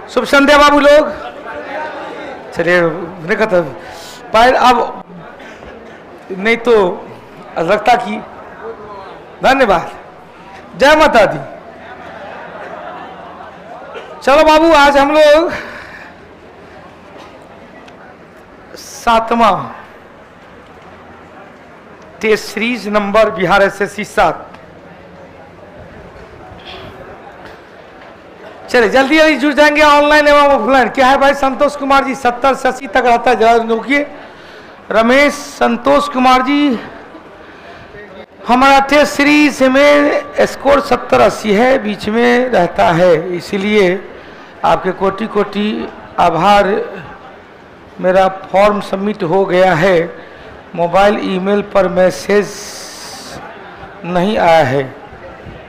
शुभ संध्या बाबू लोग। चलिए कहता पैर अब नहीं तो अलगता की। धन्यवाद, जय माता दी। चलो बाबू, आज हम लोग 7वां test series number Bihar SSC 7। चलिए जल्दी जल्दी जुड़ जाएंगे ऑनलाइन एवं ऑफलाइन। क्या है भाई? संतोष कुमार जी 70 से 80 तक रहता है, जरा रुकिए। रमेश संतोष कुमार जी, हमारा टेस्ट सीरीज में स्कोर 70-80 है, बीच में रहता है, इसलिए आपके कोटि कोटि आभार। मेरा फॉर्म सबमिट हो गया है, मोबाइल ईमेल पर मैसेज नहीं आया है,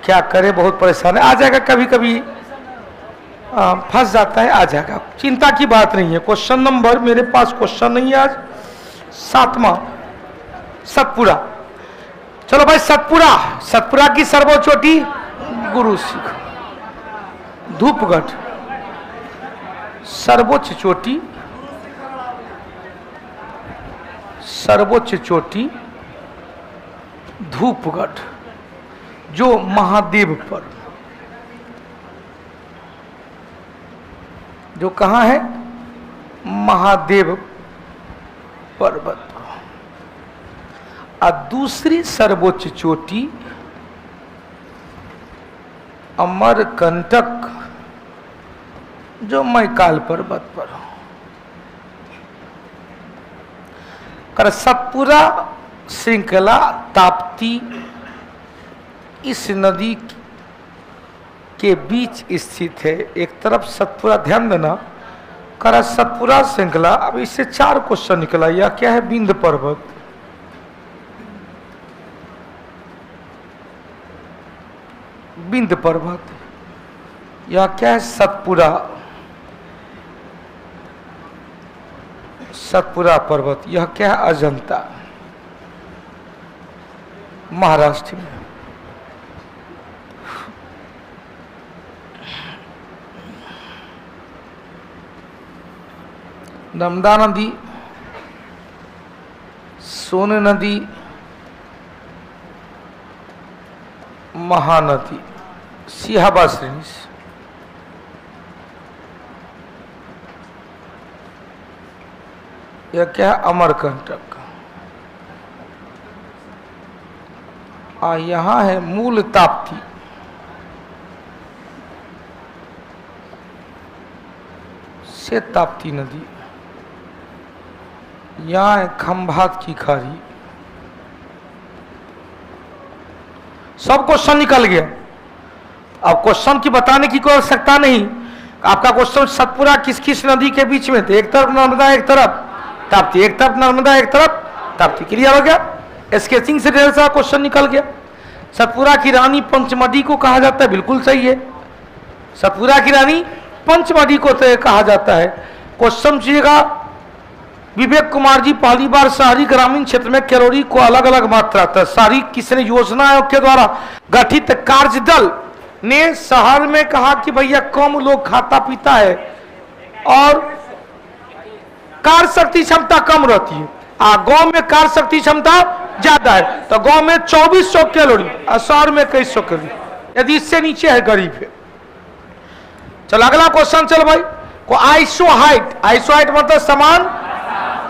क्या करें? बहुत परेशान है। आ जाएगा, कभी कभी फंस जाता है, आ जाएगा, चिंता की बात नहीं है। क्वेश्चन नंबर, मेरे पास क्वेश्चन नहीं है आज, 7वां सतपुरा। चलो भाई, सतपुरा, सतपुरा की सर्वोच्च चोटी गुरु सिख धूपगढ़। सर्वोच्च चोटी, सर्वोच्च चोटी धूपगढ़, जो महादेव पर, जो कहाँ है? महादेव पर्वत। और दूसरी सर्वोच्च चोटी अमरकंटक, जो मैकाल पर्वत पर। कर सतपुरा श्रृंखला ताप्ती इस नदी के बीच स्थित है। एक तरफ सतपुरा, ध्यान देना, कर सतपुरा श्रृंखला। अब इससे 4 क्वेश्चन निकला। यह क्या है? विंध्य पर्वत। विंध्य पर्वत। यह क्या है? सतपुरा, सतपुरा पर्वत। यह क्या है? अजंता, महाराष्ट्र में। नर्मदा नदी, सोन नदी, महानदी, सिहाबा श्रेणी। यह क्या है? अमरकंटक। यहाँ है मूल ताप्ती, से ताप्ती नदी। यहाँ है खंभात की खाड़ी। सब क्वेश्चन निकल गया। अब क्वेश्चन की बताने की कोई आवश्यकता नहीं। आपका क्वेश्चन सतपुरा किस किस नदी के बीच में थे? एक तरफ नर्मदा, एक तरफ ताप्ती, एक तरफ नर्मदा, एक तरफ ताप्ती। क्लियर हो गया? स्केचिंग से ढेर सारा क्वेश्चन निकल गया। सतपुरा की रानी पंचमढ़ी को कहा जाता है, बिल्कुल सही है। सतपुरा की रानी पंचमढ़ी को कहा जाता है। क्वेश्चन चाहिएगा, विवेक कुमार जी पहली बार शहरी ग्रामीण क्षेत्र में कैलोरी को अलग अलग मात्रा था। शहरी किसने योजना आयोग के द्वारा गठित कार्य दल ने शहर में कहा कि भैया कम लोग खाता पीता है और कार्य शक्ति क्षमता कम रहती है, गांव में कार्य शक्ति क्षमता ज्यादा है, तो गांव में 2400 कैलोरी और शहर में 2100 कैलोरी, यदि इससे नीचे है गरीब है। चलो अगला क्वेश्चन। चलो भाई, को आइसो हाइट, आइसो हाइट मतलब समान,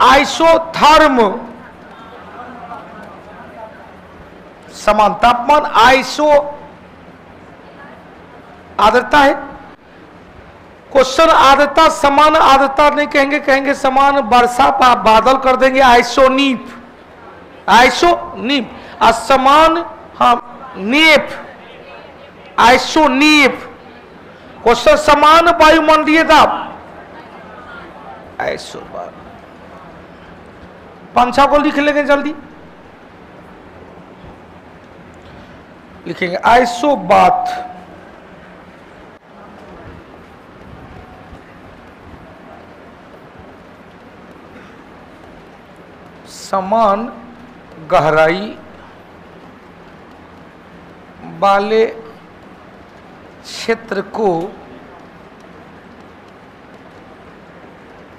आइसोथर्म समान तापमान, आइसो आर्द्रता है। क्वेश्चन आर्द्रता, समान आर्द्रता नहीं कहेंगे, कहेंगे समान वर्षा, बादल कर देंगे आइसोनीप, आइसोनीप। असमान, हाँ नीप, आइसोनीप। क्वेश्चन समान वायुमंडलीय दाब, आइसो। पंछा को लिख लेंगे जल्दी, लिखेंगे आइसोबात, समान गहराई वाले क्षेत्र को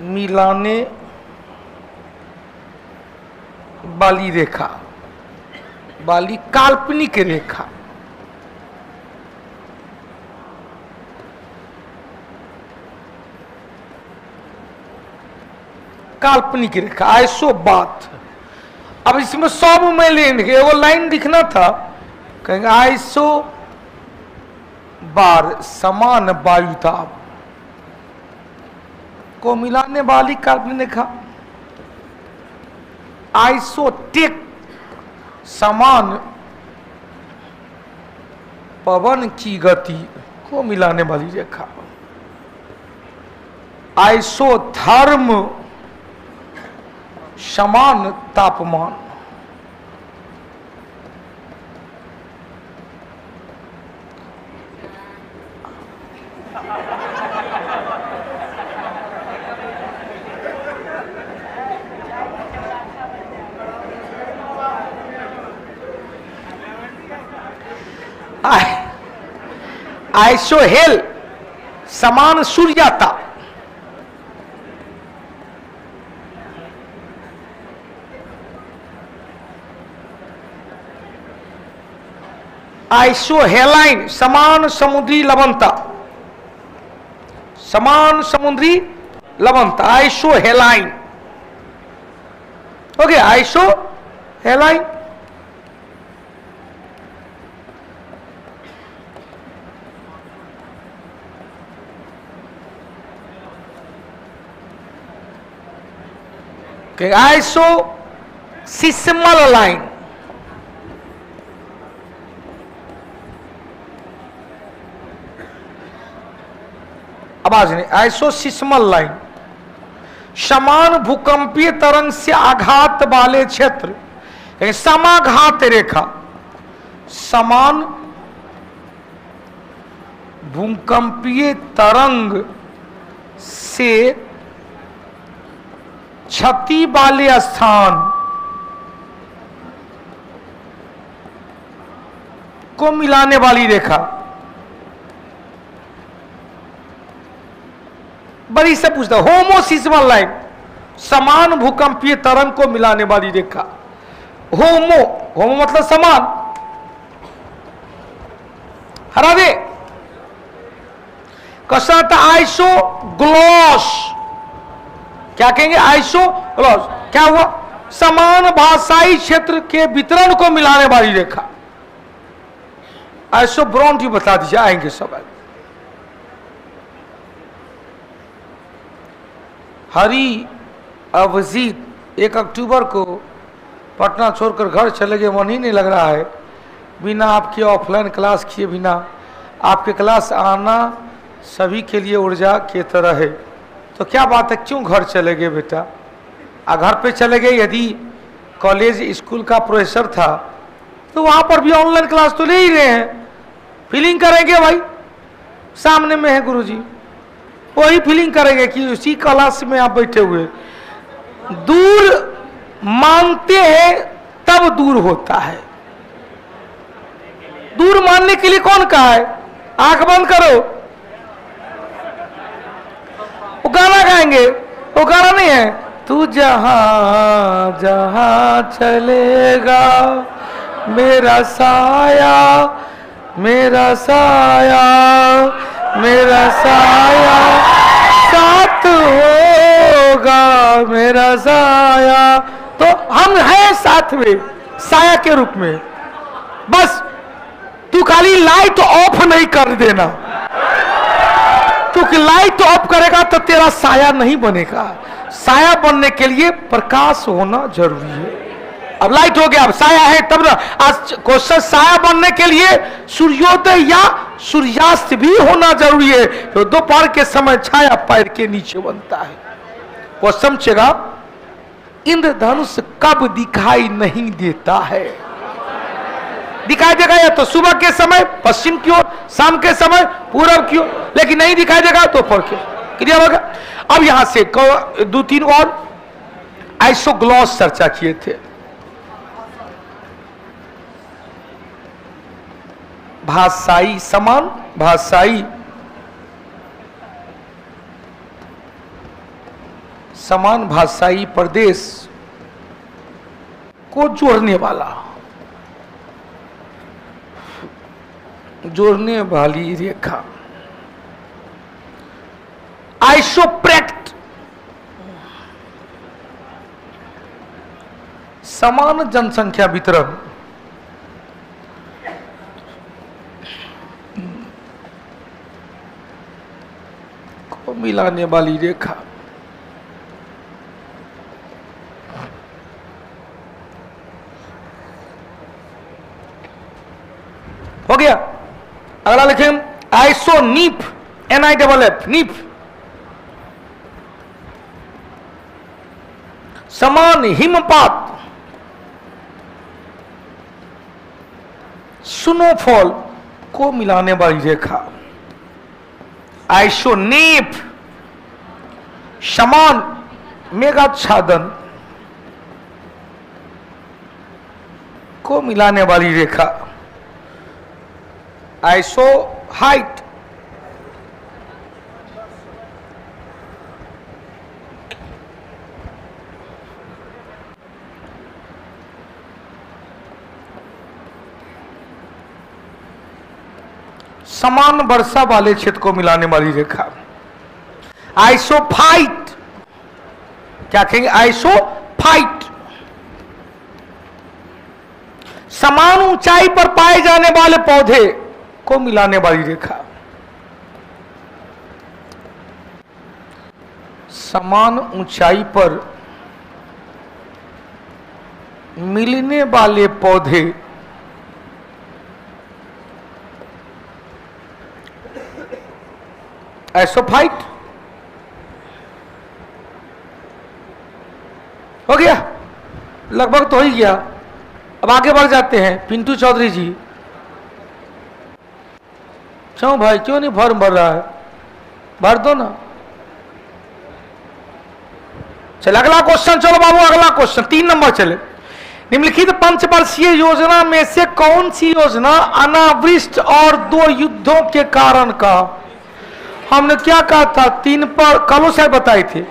मिलाने वाली रेखा, वाली काल्पनिक रेखा। काल्पनिक रेखा आइसो बात। अब इसमें सब में लेंगे, वो लाइन दिखना था, कहेंगे आइसो बार समान वायुताप को मिलाने वाली काल्पनिक रेखा। आइसोटेक समान पवन की गति को मिलाने वाली रेखा। आइसोथर्म समान तापमान। आइसोहेल समान सूर्यता। आइसोहेलाइन समान समुद्री लवणता, समान समुद्री लवणता आइसोहेलाइन। ओके, आइसोहेलाइन। आइसो सिस्मल लाइन, आवाज नहीं, आइसोसिस्मल लाइन समान भूकंपीय तरंग से आघात वाले क्षेत्र। समाघात रेखा समान भूकंपीय तरंग से क्षति वाले स्थान को मिलाने वाली रेखा। बड़ी से पूछता होमोसिस्मल लाइन समान भूकंपीय तरंग को मिलाने वाली रेखा। होमो, होमो मतलब समान। हरा दे कसरत आइसो ग्लॉस, क्या कहेंगे आइसो ग्लॉस, क्या हुआ समान भाषाई क्षेत्र के वितरण को मिलाने वाली रेखा। आइसो ब्रॉन्ट बता दीजिए, आएंगे सब। हरी अभिजीत 1 अक्टूबर को पटना छोड़कर घर चले गए, मन ही नहीं लग रहा है। बिना आपके ऑफलाइन क्लास किए बिना आपके क्लास आना सभी के लिए ऊर्जा की तरह है। तो क्या बात है, क्यों घर चले गए बेटा? घर पे चले गए, यदि कॉलेज स्कूल का प्रोफेसर था तो वहाँ पर भी ऑनलाइन क्लास तो ले ही रहे हैं। फीलिंग करेंगे भाई, सामने में है गुरुजी, वही फीलिंग करेंगे कि उसी क्लास में आप बैठे हुए। दूर मानते हैं तब दूर होता है। दूर मानने के लिए कौन कहा है? आंख बंद करो, वो गाना गाएंगे, वो गाना नहीं है। तू जहां जहां चलेगा मेरा साया, मेरा साया, मेरा साया साथ होगा, मेरा साया। तो हम हैं साथ में साया के रूप में। बस तू खाली लाइट ऑफ नहीं कर देना, क्योंकि लाइट ऑफ करेगा तो तेरा साया नहीं बनेगा। साया बनने के लिए प्रकाश होना जरूरी है। अब लाइट हो गया, अब साया है तब ना। आज क्वेश्चन साया बनने के लिए सूर्योदय या सूर्यास्त भी होना जरूरी है। तो दोपहर के समय छाया पैर के नीचे बनता है। क्वेश्चन चेगा इंद्रधनुष कब दिखाई नहीं देता है? दिखाई देगा या तो सुबह के समय पश्चिम की ओर, शाम के समय पूर्व की ओर, लेकिन नहीं दिखाई देगा दोपहर के। क्लियर होगा? अब यहां से 2-3 और आइसोग्लॉस चर्चा किए थे। भाषाई समान भाषाई समान भाषाई प्रदेश को जोड़ने वाली रेखा आइसोप्रेक्ट समान जनसंख्या वितरण को मिलाने वाली रेखा हो गया। अगला लिखें आइसोनीप, NIFF नीप, समान हिमपात स्नोफॉल को मिलाने वाली रेखा आइसोनीप, समान मेघाच्छादन को मिलाने वाली रेखा आइसो हाइट, समान वर्षा वाले क्षेत्र को मिलाने वाली रेखा आइसोफाइट, क्या कहेंगे आइसोफाइट, समान ऊंचाई पर पाए जाने वाले पौधे को मिलाने वाली रेखा समान ऊंचाई पर मिलने वाले पौधे आइसोफाइट हो गया, लगभग तो हो ही गया। अब आगे बढ़ जाते हैं। पिंटू चौधरी जी, क्यों भाई, क्यों नहीं फॉर्म भर रहा है? भर दो ना। चलो अगला क्वेश्चन, चलो बाबू अगला क्वेश्चन 3 नंबर चले। निम्नलिखित पंचवर्षीय योजना में से कौन सी योजना अनावृष्टि और 2 युद्धों के कारण का, हमने क्या कहा था 3 पर कल से बताए थे,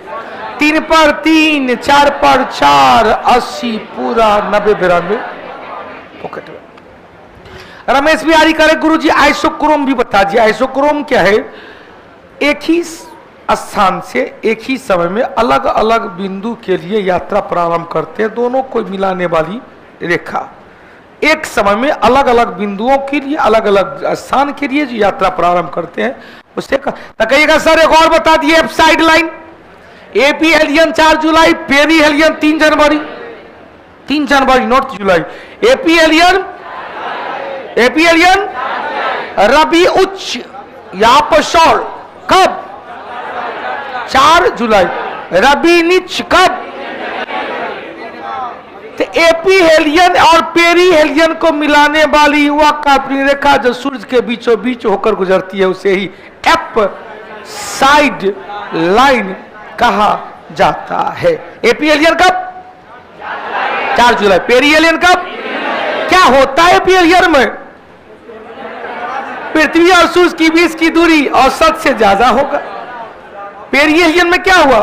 3 पर 3, 4 पर 4, 80 पूरा 90 92 पॉकेट में। रमेश बिहारी करे गुरुजी आइसोक्रोम भी बता दिया। आइसोक्रोम क्या है? एक ही स्थान से एक ही समय में अलग अलग बिंदु के लिए यात्रा प्रारंभ करते हैं, दोनों को मिलाने वाली रेखा। एक समय में अलग अलग बिंदुओं के लिए अलग अलग स्थान के लिए जो यात्रा प्रारंभ करते हैं उससे कहिएगा सर एक और बता दिए साइड लाइन। एपी हेलियन 4 जुलाई, पेरी हेलियन 3 जनवरी, 3 जनवरी नॉट जुलाई। एपी हेलियन रबी उच्च यहाँ पर शौर कब? 4 जुलाई। रबी नीच कब? तो एपी हेलियन और पेरी हेलियन को मिलाने वाली युवा काल्पनिक रेखा जो सूर्य के बीचों बीच होकर गुजरती है उसे ही एप साइड लाइन कहा जाता है। एपी हेलियन कब? 4 जुलाई। पेरी हेलियन कब? क्या होता है एपी हेलियन में? पृथ्वी और सूर्य के बीच की दूरी औसत से ज्यादा होगा। पेरिहेलियन में क्या हुआ?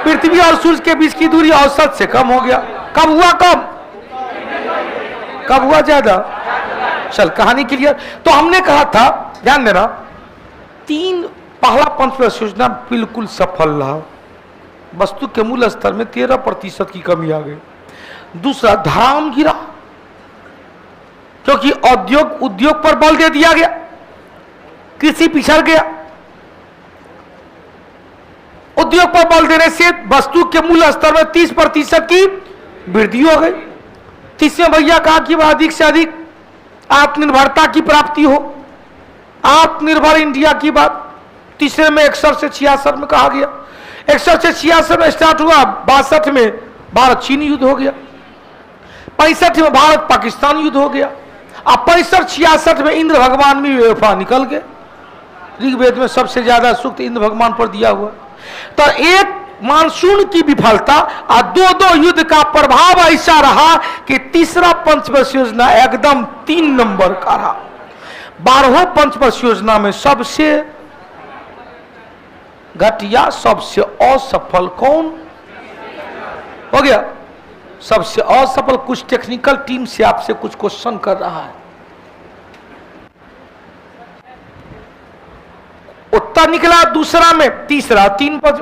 पृथ्वी और सूर्य के बीच की दूरी औसत से कम हो गया। कब हुआ कम? कब हुआ ज्यादा? चल कहानी क्लियर। तो हमने कहा था, ध्यान देना, 3 पहला पंचवर्षीय योजना बिल्कुल सफल रहा, वस्तु के मूल स्तर में 13% की कमी आ गई। दूसरा धाम गिरा क्योंकि उद्योग पर बल दे दिया गया, कृषि पिछड़ गया। उद्योग पर बल देने से वस्तु के मूल स्तर में 30% की वृद्धि हो गई। तीसरे भैया कहा कि अधिक से अधिक आत्मनिर्भरता की प्राप्ति हो, आत्मनिर्भर इंडिया की बात तीसरे में 61 से 66 में कहा गया। 61 से 66 में स्टार्ट हुआ, 62 में भारत चीन युद्ध हो गया, 65 में भारत पाकिस्तान युद्ध हो गया, अब 65-66 में इंद्र भगवान भी बेवफा निकल गए। ऋग्वेद में सबसे ज्यादा सूक्त इंद्र भगवान पर दिया हुआ। तो एक मानसून की विफलता और 2 युद्ध का प्रभाव ऐसा रहा कि तीसरा पंचवर्षीय योजना एकदम 3 नंबर का रहा। 12 पंचवर्षीय योजना में सबसे घटिया, सबसे असफल कौन? हो गया। सबसे असफल कुछ टेक्निकल टीम से आपसे कुछ क्वेश्चन कर रहा है, उत्तर निकला दूसरा में तीसरा, तीन पद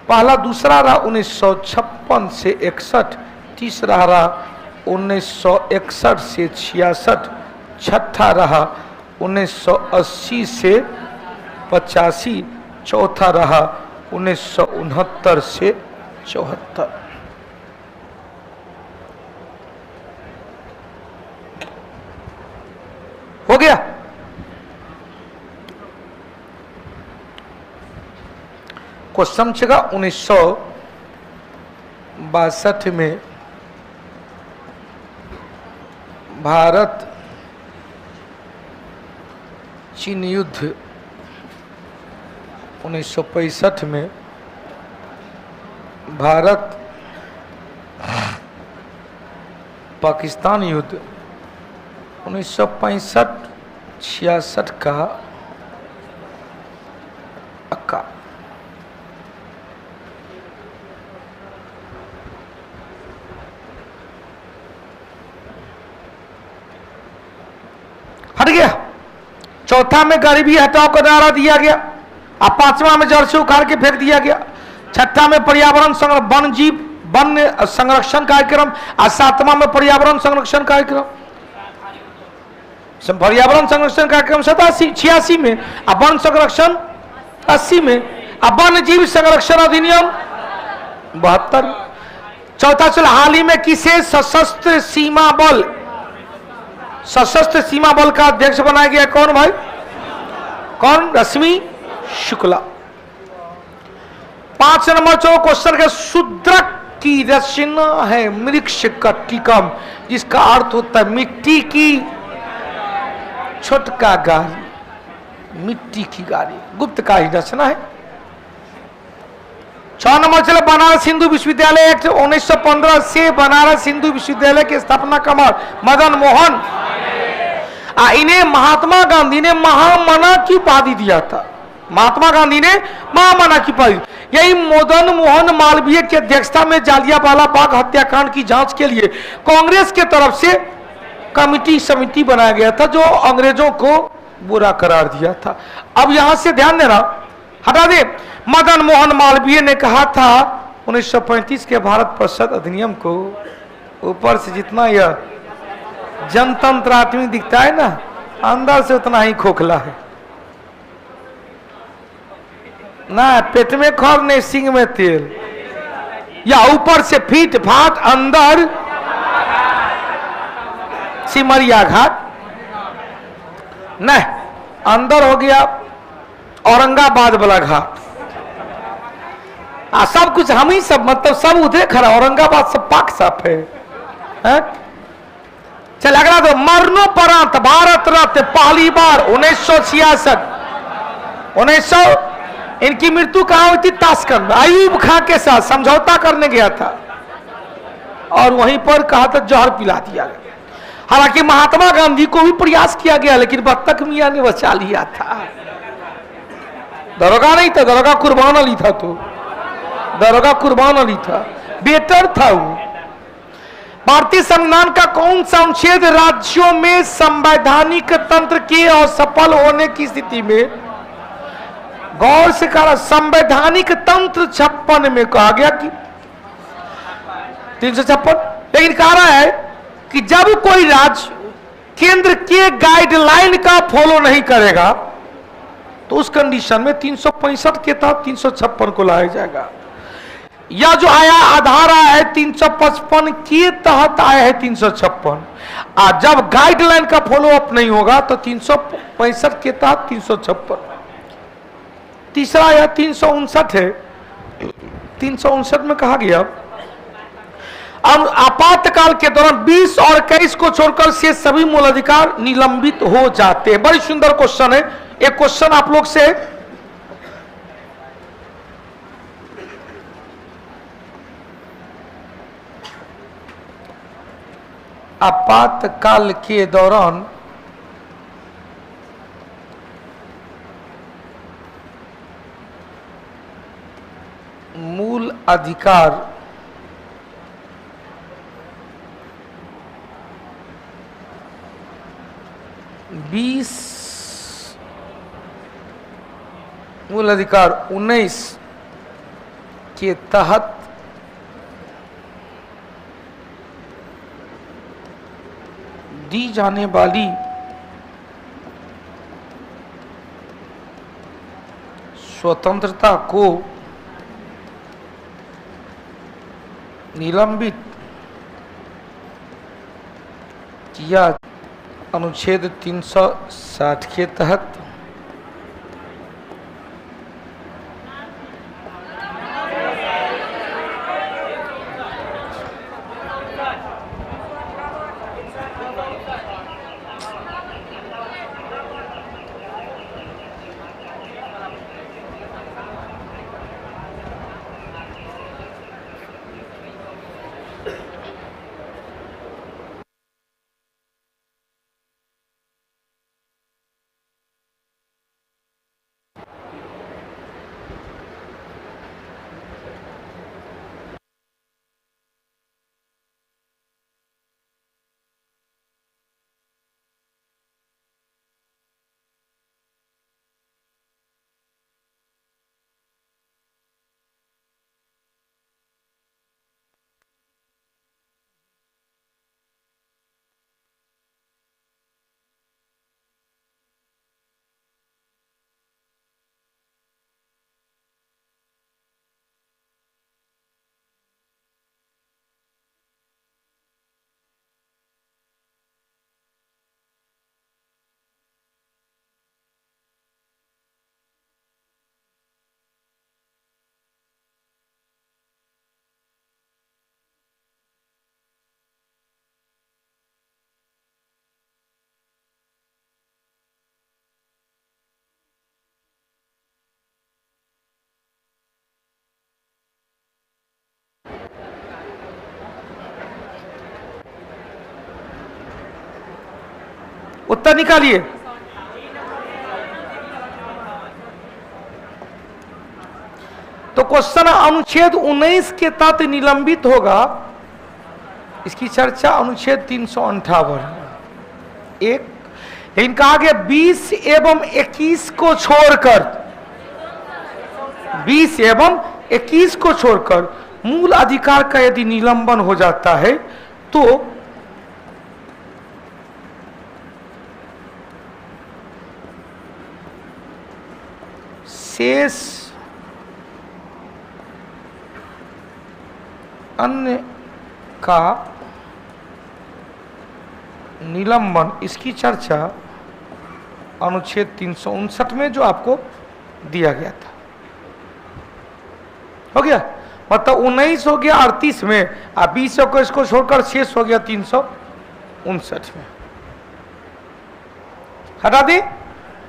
पहला दूसरा रहा 1956 से 61, तीसरा रहा 1961 से 66, छठा रहा 1980 से 85, चौथा रहा 1969 से 74। हो गया। क्वेश्चन छेगा 1962 में भारत चीन युद्ध, 1965 में भारत पाकिस्तान युद्ध, 1965-66 का अक्का। हट गया। चौथा में गरीबी हटाओ का नारा दिया गया, और पांचवा में जड़ से उखाड़ के फेंक दिया गया, छठा में पर्यावरण वन जीव वन संरक्षण कार्यक्रम, और सातवां में पर्यावरण संरक्षण कार्यक्रम। पर्यावरण संरक्षण कार्यक्रम 86 में, और वन संरक्षण 80 में, और वन जीव संरक्षण अधिनियम 72। चौथा चल हाल ही में किसे सशस्त्र सीमा बल का अध्यक्ष बनाया गया? कौन भाई? कौन? रश्मि शुक्ला। 5 नंबर चलो क्वेश्चन के शूद्रक की रचना है मृक्ष कट्टिकम, जिसका अर्थ होता है मिट्टी की छोटका गाड़ी, मिट्टी की गाड़ी, गुप्त का ही रचना है। 6 नंबर चले बनारस हिंदू विश्वविद्यालय एक्ट 1915 से बनारस हिंदू विश्वविद्यालय की स्थापना कमर मदन मोहन, इन्हें महात्मा गांधी ने महामना की उपाधि दिया था। महात्मा गांधी ने महामना की उपाधि, यही मदन मोहन मालवीय की अध्यक्षता में जालियांवाला बाग हत्याकांड की जांच के लिए कांग्रेस के तरफ से समिति बनाया गया था, जो अंग्रेजों को बुरा करार दिया था। अब यहां से ध्यान देना, हटा दे। मदन मोहन मालवीय ने कहा था 1935 के भारत परिषद अधिनियम को, ऊपर से जितना यह जनतंत्र आदमी दिखता है ना, अंदर से उतना ही खोखला है ना। पेट में खौर नहीं, सिंग में तेल, या ऊपर से फीट फाट, अंदर सिमरिया घाट नहीं, अंदर हो गया औरंगाबाद वाला घाट। सब कुछ हम ही सब, मतलब सब उधर खड़ा, औरंगाबाद सब पाक साफ है। चल अगला दो। मरणोपरांत भारत रत्न पहली बार 1966 इनकी मृत्यु कहां हुई थी? ताशकंद में अयूब खां के साथ समझौता करने गया था, और वहीं पर कहा था जहर पिला दिया गया। हालांकि महात्मा गांधी को भी प्रयास किया गया, लेकिन बत्तख मियां ने बचा लिया था। दरोगा नहीं था, दरोगा कुर्बान अली था, तो दरोगा कुर्बान अली था, बेटर था वो। भारतीय संविधान का कौन सा अनुच्छेद राज्यों में संवैधानिक तंत्र के असफल होने की स्थिति में, गौर से कहा, संवैधानिक तंत्र 56 में कहा गया कि 356, लेकिन कहा रहा है कि जब कोई राज्य केंद्र के गाइडलाइन का फॉलो नहीं करेगा तो उस कंडीशन में 365 के तहत 356 को लाया जाएगा, या जो आया आधार आया है 355 के तहत आया है 356, और जब गाइडलाइन का फॉलो अप नहीं होगा तो 365 के तहत 356। तीसरा या 359 है, 359 में कहा गया अब आपातकाल के दौरान 20 और 21 को छोड़कर से सभी मूल अधिकार निलंबित हो जाते हैं। बड़ी सुंदर क्वेश्चन है। एक क्वेश्चन आप लोग से, आपातकाल के दौरान मूल अधिकार 20 मूल अधिकार 19 के तहत दी जाने वाली स्वतंत्रता को निलंबित किया अनुच्छेद 360 के तहत उत्तर निकालिए। तो क्वेश्चन अनुच्छेद 19 के तहत निलंबित होगा, इसकी चर्चा अनुच्छेद 358 एक, लेकिन कहा गया 20 एवं 21 को छोड़कर, 20 एवं 21 को छोड़कर मूल अधिकार का यदि निलंबन हो जाता है तो शेष अन्य का निलंबन, इसकी चर्चा अनुच्छेद 359 में जो आपको दिया गया था हो गया। मतलब 19 हो गया 38 में, और 20 को इसको छोड़कर शेष हो गया 359 में। हटा दी,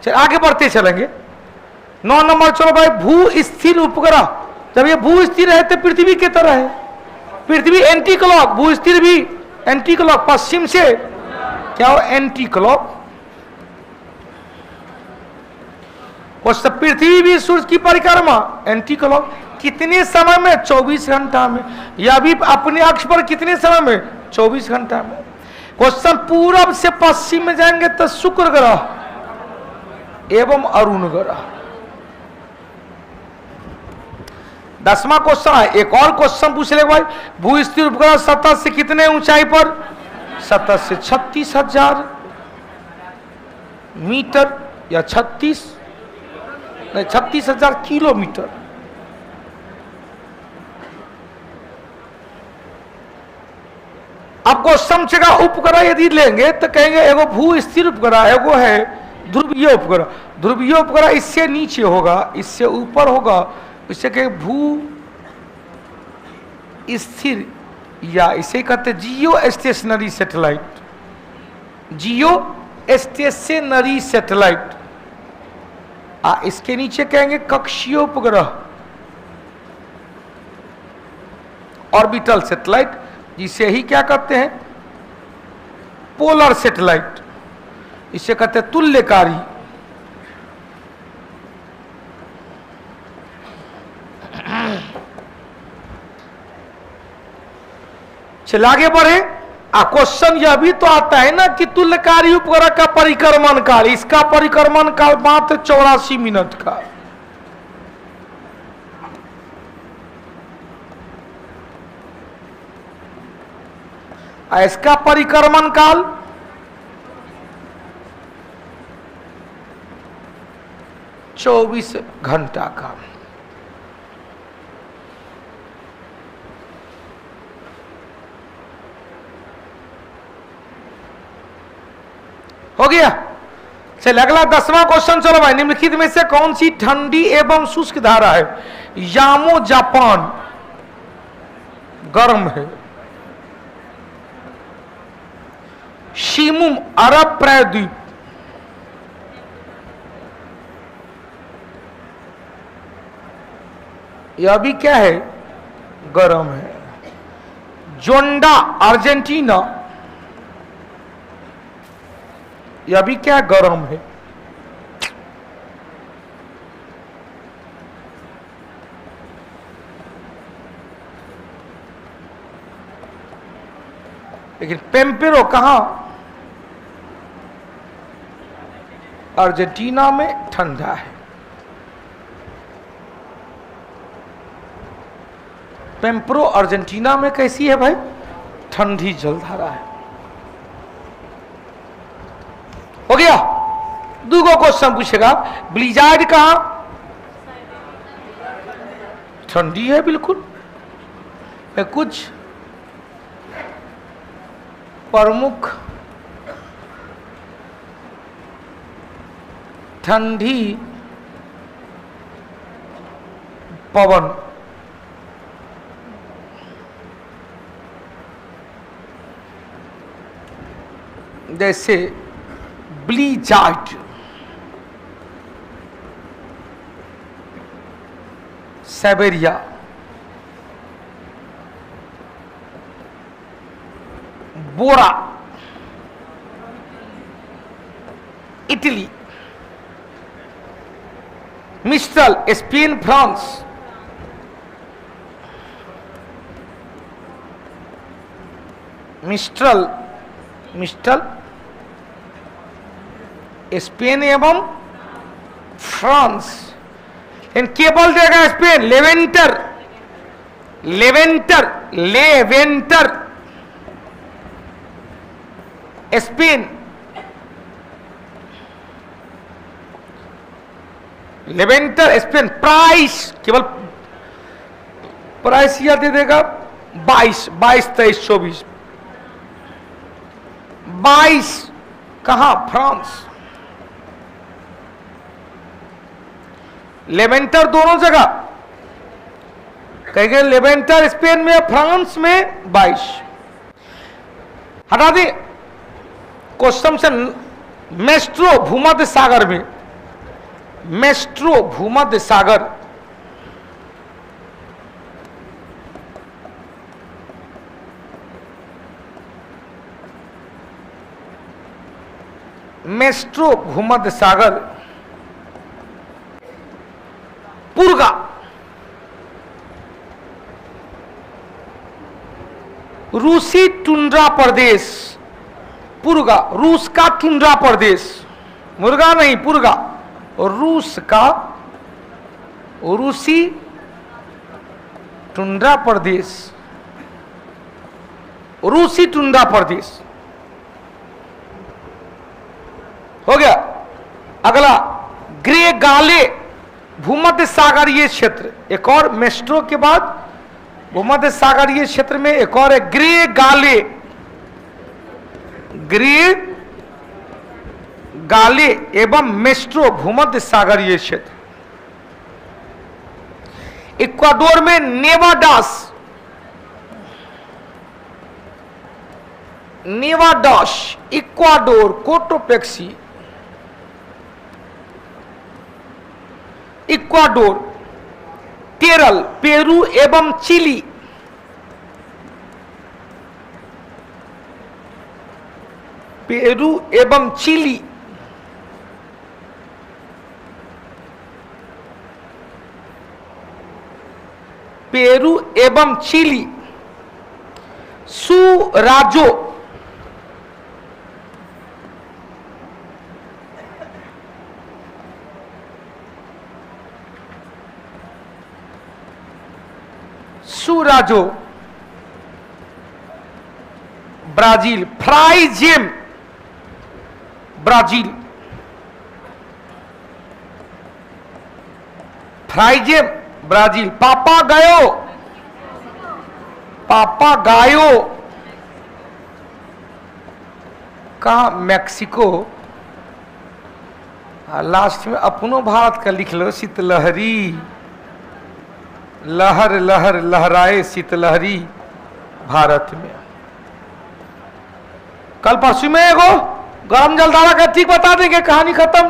चल आगे बढ़ते चलेंगे। 9 नंबर, चलो भाई, भू स्थिर उपग्रह। जब ये भू स्थिर है तो पृथ्वी की तरह है, पृथ्वी एंटी क्लॉक, भू स्थिर भी एंटी क्लॉक, पश्चिम से क्या हो, एंटी क्लॉक। पृथ्वी भी सूर्य की परिक्रमा एंटी क्लॉक। कितने समय में? 24 घंटा में। या भी अपने अक्ष पर कितने समय में? 24 घंटा में। क्वेश्चन, पूरब से पश्चिम में जाएंगे तो शुक्र ग्रह एवं अरुण ग्रह। 10वां क्वेश्चन है, एक और क्वेश्चन पूछ ले भाई, भू स्थिर उपग्रह सतह से कितने ऊंचाई पर? सतह से 36,000 मीटर या 36,000 किलोमीटर। अब क्वेश्चन से का उपग्रह यदि लेंगे तो कहेंगे एगो भू स्थिर उपग्रह, एगो है ध्रुवीय उपग्रह। ध्रुवीय उपग्रह इससे नीचे होगा, इससे ऊपर होगा, इसे कहे भू स्थिर, या इसे कहते जियो स्टेशनरी सैटेलाइट। जियो स्टेशनरी सैटेलाइट। इसके नीचे कहेंगे कक्षीय उपग्रह, ऑर्बिटल सैटेलाइट, जिसे ही क्या कहते हैं, पोलर सैटेलाइट। इसे कहते हैं तुल्यकारी। चल आगे बढ़े। क्वेश्चन यह भी तो आता है ना कि तुल्यकारी उपग्रह का परिक्रमण काल, इसका परिक्रमण काल मात्र 84 मिनट का। इसका परिक्रमण काल 24 घंटा का। हो गया। चलिए अगला 10वां क्वेश्चन। चलो भाई, निम्नलिखित में से कौन सी ठंडी एवं शुष्क धारा है? यामो जापान गर्म है, शिमुम अरब प्रायद्वीप यह भी क्या है? गर्म है। जोंडा अर्जेंटीना यह भी क्या गर्म है। लेकिन पेम्पेरो कहां? अर्जेंटीना में ठंडा है। पेम्पेरो अर्जेंटीना में कैसी है भाई? ठंडी जलधारा है। हो गया। दूसरा क्वेश्चन पूछेगा, ब्लिजार्ड कहां? ठंडी है बिल्कुल। कुछ प्रमुख ठंडी पवन जैसे blizzard, Siberia, bora Italy, mistral Spain France, mistral Spain एवं फ्रांस। इन केवल देगा Spain. Levanter Spain, levanter Spain. प्राइस केवल प्राइस यह दे देगा 22, 23, 24, 22 कहां? फ्रांस। लेवेंटर दोनों जगह कहेंगे। लेवेंटर स्पेन में, फ्रांस में 22। हटा दे क्वेश्चन से। मेस्ट्रो भूमध्य सागर में, मेस्ट्रो भूमध्य सागर मेस्ट्रो भूमध्य सागर पुर्गा, रूसी टुंड्रा प्रदेश। पुर्गा रूस का टुंड्रा प्रदेश, मुर्गा नहीं पुर्गा। और रूस का रूसी टुंड्रा प्रदेश, रूसी टुंड्रा प्रदेश। हो गया। अगला ग्रे गाले भूमध्य सागरीय क्षेत्र। एक और मेस्ट्रो के बाद भूमध्य सागरीय क्षेत्र में एक और है ग्रे गाले। ग्रे गाले एवं मेस्ट्रो भूमध्य सागरीय क्षेत्र। इक्वाडोर में Nevados, Ecuador, Cotopaxi, Ecuador, Kerala, Peru एवं चिली। पेरू एवं चिली। पेरू एवं चिली। सुराजो सुराजो, ब्राजील। फ्राइजेम, ब्राजील। फ्राइजेम, ब्राजील। पापागायो, पापागायो कहा, मैक्सिको। लास्ट में अपनो भारत का लिख लो, शीतलहरी। लहर लहर लहराए शीतलहरी भारत में। कल परसों में एगो गरम जलधारा का ठीक बता देंगे, कहानी खत्म।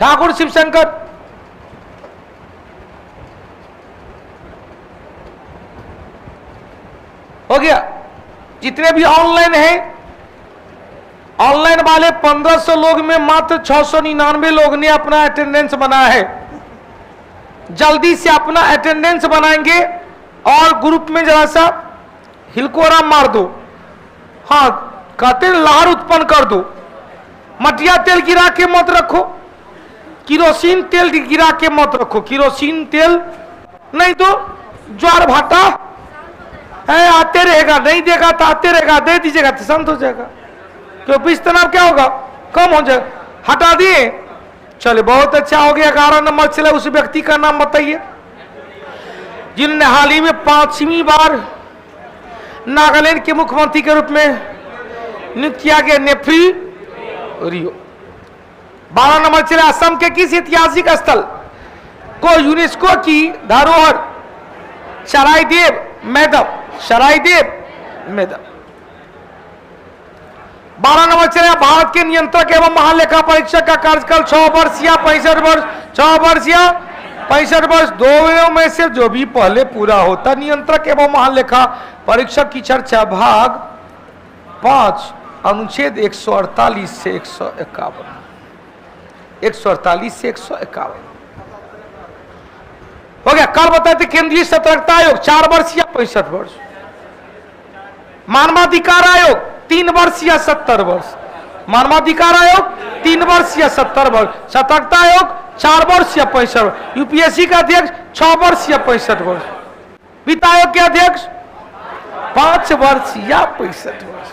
ठाकुर शिवशंकर। हो गया। जितने भी ऑनलाइन हैं, ऑनलाइन वाले 1500 लोग में मात्र 699 लोग ने अपना अटेंडेंस बनाया है। जल्दी से अपना अटेंडेंस बनाएंगे और ग्रुप में जरा सा हिलकोरा मार दो। हाँ, कहते लहर उत्पन्न कर दो। मटिया तेल गिरा के मत रखो, किरोसिन तेल गिरा के मत रखो। किरोसिन तेल नहीं तो ज्वार भाटा है, आते रहेगा। नहीं देगा तो आते रहेगा, दे दीजिएगा तो शांत हो जाएगा। क्यों बीच तनाव क्या होगा, कम हो जाएगा। हटा दिए, चलिए बहुत अच्छा हो गया। 11 नंबर चले, उस व्यक्ति का नाम बताइए जिन्होंने हाल ही में 5वीं बार नागालैंड के मुख्यमंत्री के रूप में नियुक्त किया गया, नेफ्री रियो। 12 नंबर चले, असम के किस ऐतिहासिक स्थल को यूनेस्को की धरोहर सरायदेव मैदान, सरायदेव मैदान। 12 नंबर चले, भारत के नियंत्रक एवं महालेखा परीक्षक का कार्यकाल 6 वर्ष या 65 वर्ष, 6 वर्ष या 65 वर्ष, दोनों में से जो भी पहले पूरा होता। नियंत्रक एवं महालेखा परीक्षक की चर्चा भाग 5 अनुच्छेद 148 से 151, 148 से 151 हो गया। कल बताए थे केंद्रीय सतर्कता आयोग 4 वर्ष या 65 वर्ष, मानवाधिकार आयोग 3 वर्ष या 70 वर्ष, मानवाधिकार आयोग 3 वर्ष या 70 वर्ष, सतर्कता आयोग 4 वर्ष या 65 वर्ष, यूपीएससी का अध्यक्ष 6 वर्ष या 65 वर्ष, वित्त आयोग के अध्यक्ष 5 वर्ष या 65 वर्ष,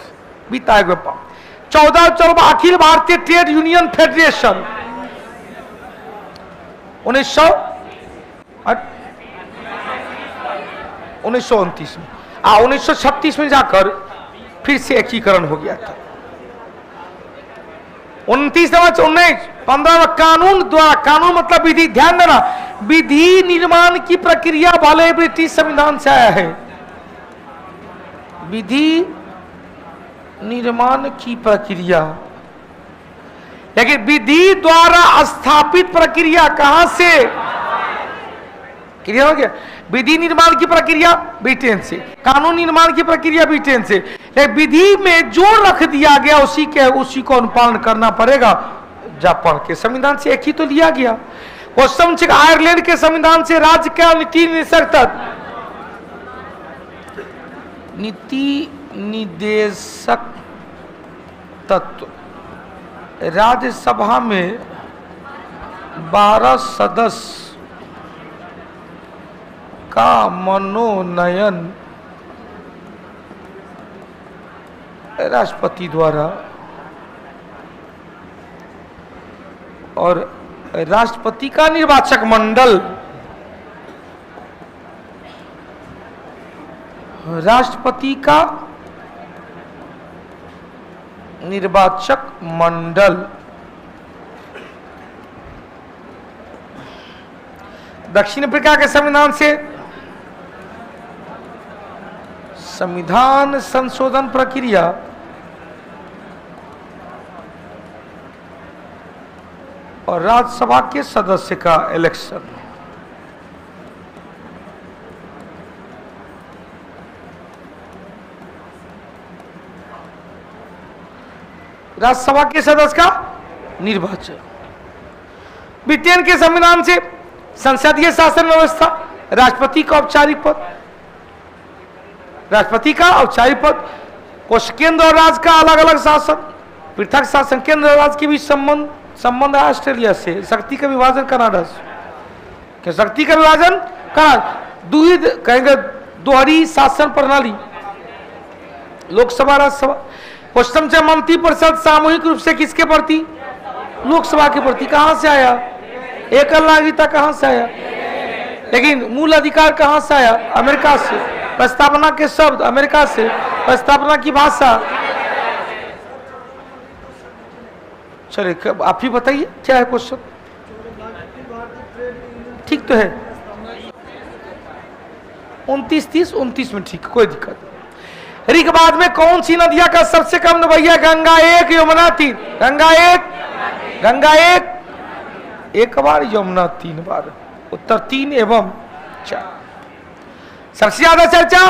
वित्त आयोग में 14 Akhil Bharatiya trade union federation 1929 में, 1936 में जाकर फिर से एकीकरण हो गया था। 29 नंबर 15 कानून द्वारा, कानून मतलब विधि, ध्यान देना, विधि निर्माण की प्रक्रिया वाले ब्रिटिश संविधान से आया है। विधि निर्माण की प्रक्रिया, लेकिन विधि द्वारा स्थापित प्रक्रिया कहां से क्लियर हो गया। विधि निर्माण की प्रक्रिया ब्रिटेन से, कानून निर्माण की प्रक्रिया ब्रिटेन से, विधि में जो रख दिया गया उसी को अनुपालन करना पड़ेगा। जापान के संविधान से एक ही तो लिया गया। क्वेश्चन चेक, आयरलैंड के संविधान से राज्य का नीति निदेशक तत्व, राज्यसभा में 12 सदस्य का मनोनयन राष्ट्रपति द्वारा, और राष्ट्रपति का निर्वाचक मंडल, राष्ट्रपति का निर्वाचक मंडल दक्षिण अफ्रीका के संविधान से संविधान संशोधन प्रक्रिया और राज्यसभा के सदस्य का इलेक्शन। राज्यसभा के सदस्य का निर्वाचन। ब्रिटेन के संविधान से संसदीय शासन व्यवस्था, राष्ट्रपति का औपचारिक पद, राष्ट्रपति का औपचारिक पद, केंद्र और राज्य का अलग अलग शासन, पृथक शासन, केंद्र और राज्य के बीच संबंध है ऑस्ट्रेलिया से, शक्ति का विभाजन कनाडा से, क्या शक्ति का विभाजन कनाडा, द्विध कहेंगे दोहरी शासन प्रणाली, लोकसभा राज्यसभा। क्वेश्चन से मंत्री परिषद सामूहिक रूप से किसके प्रति? लोकसभा के प्रति। कहां से आया? एकल नागरिकता कहां से आया? लेकिन मूल अधिकार कहां से आया? अमेरिका से। प्रस्तावना के शब्द अमेरिका से। प्रस्तावना की भाषा, चलिए आप ही बताइए क्या है क्वेश्चन। ठीक तो है, 29-30-29 में ठीक, कोई दिक्कत नहीं। ऋग्वेद में कौन सी नदियां का सबसे कम नवैया? गंगा 1, यमुना 3। गंगा 1, गंगा 1 बार, यमुना 3 बार, उत्तर 3 एवं 4। सबसे ज्यादा चर्चा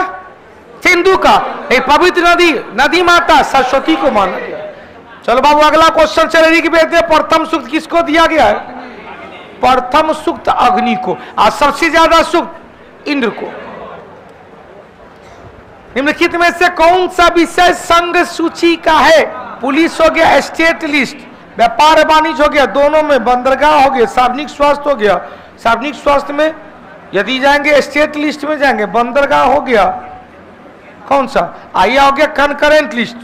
सिंधु का। एक पवित्र नदी, नदी माता सरस्वती को माना गया। चलो बाबू अगला क्वेश्चन चले। ऋग्वेद में प्रथम सूक्त किसको दिया गया है? प्रथम सूक्त अग्नि को, और सबसे ज्यादा सूक्त इंद्र को। निम्नलिखित में से कौन सा विषय संघ सूची का है? पुलिस हो गया, स्टेट लिस्ट, व्यापार वाणिज्य हो गया, दोनों में बंदरगाह हो गया, सार्वजनिक स्वास्थ्य हो गया। सार्वजनिक स्वास्थ्य में यदि जाएंगे स्टेट लिस्ट में जाएंगे, बंदरगाह हो गया, कौन सा? आइया हो गया कनकरेंट लिस्ट,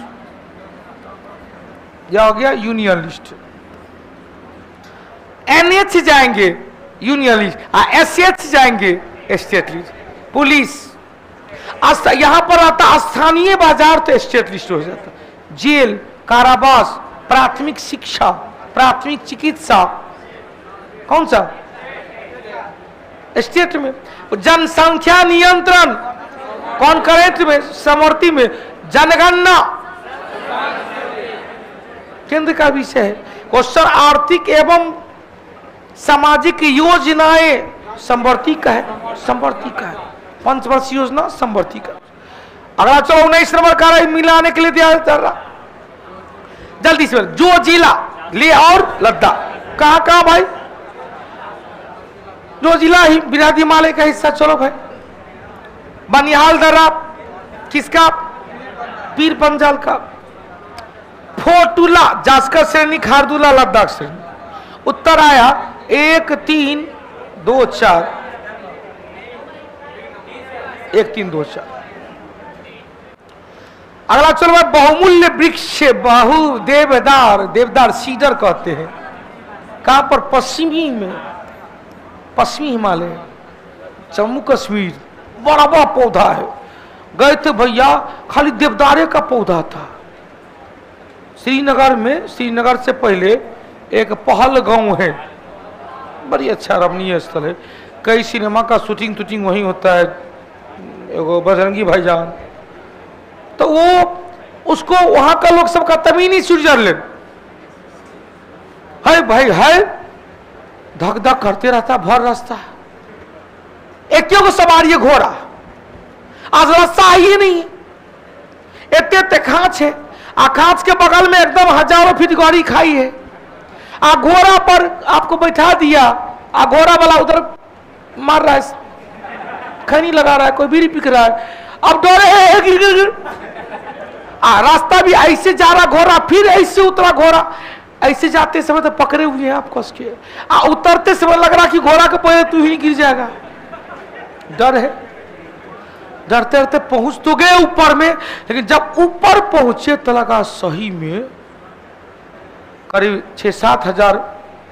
या हो गया यूनियन लिस्ट। एनएच जाएंगे यूनियन लिस्ट, एसएच जाएंगे स्टेट लिस्ट। पुलिस यहां पर आता स्थानीय बाजार तो स्टेट लिस्ट हो जाता। जेल, कारावास, प्राथमिक शिक्षा, प्राथमिक चिकित्सा, कौन सा? स्टेट में। जनसंख्या नियंत्रण कॉन्करेंट में, समवर्ती में। जनगणना केंद्र का विषय है। क्वेश्चन आर्थिक एवं सामाजिक योजनाएं समवर्ती का है, समवर्ती का है। पंचवर्षीय योजना समवर्ती का। अगला चलो 19 नंबर का मिलाने के लिए दिया रहा, जल्दी से जो जिला ले और लद्दाख, कहां कहां भाई? जो जिला ही बिना हिमालय का हिस्सा। चलो भाई, बनिहाल दर्रा किसका? पीर पंजाल का। फोटुला जास्कर श्रेणी, खारदुला लद्दाख श्रेणी। उत्तर आया 1, 3, 2, 4, 1, 3, 2, 4। अगला चलो भाई, बहुमूल्य वृक्ष, बहु देवदार, देवदार सीडर कहते हैं। कहां पर? पश्चिमी में, पश्चिमी हिमालय, जम्मू कश्मीर। बड़ा बड़ा पौधा है। गए थे भैया, खाली देवदारे का पौधा था। श्रीनगर में, श्रीनगर से पहले एक पहल गांव है, बड़ी अच्छा रमणीय स्थल है। कई सिनेमा का शूटिंग वहीं होता है। एगो बजरंगी भाईजान, तो वो उसको वहां का लोग सब कहता मिनी स्विट्जरलैंड है भाई, है धक धक करते रहता भर रास्ता। एक को सवारी है घोड़ा, आज रास्ता ही नहीं। इतने खांच है, आ खांच के बगल में एकदम हजारों फीट गाड़ी खाई है। आ घोड़ा पर आपको बैठा दिया, आ घोड़ा वाला उधर मार रहा है, खैनी लगा रहा है, कोई बीड़ी पिक रहा है। अब डरे है, रास्ता भी ऐसे जा रहा घोड़ा, फिर ऐसे उतरा घोड़ा। ऐसे जाते समय तो पकड़े हुए हैं आप कस के, उतरते समय लग रहा कि घोड़ा के पैर तू ही गिर जाएगा। डर है। डरते डरते पहुंच तो गए ऊपर में, लेकिन जब ऊपर पहुंचे तो लगा सही में करीब 6-7 हजार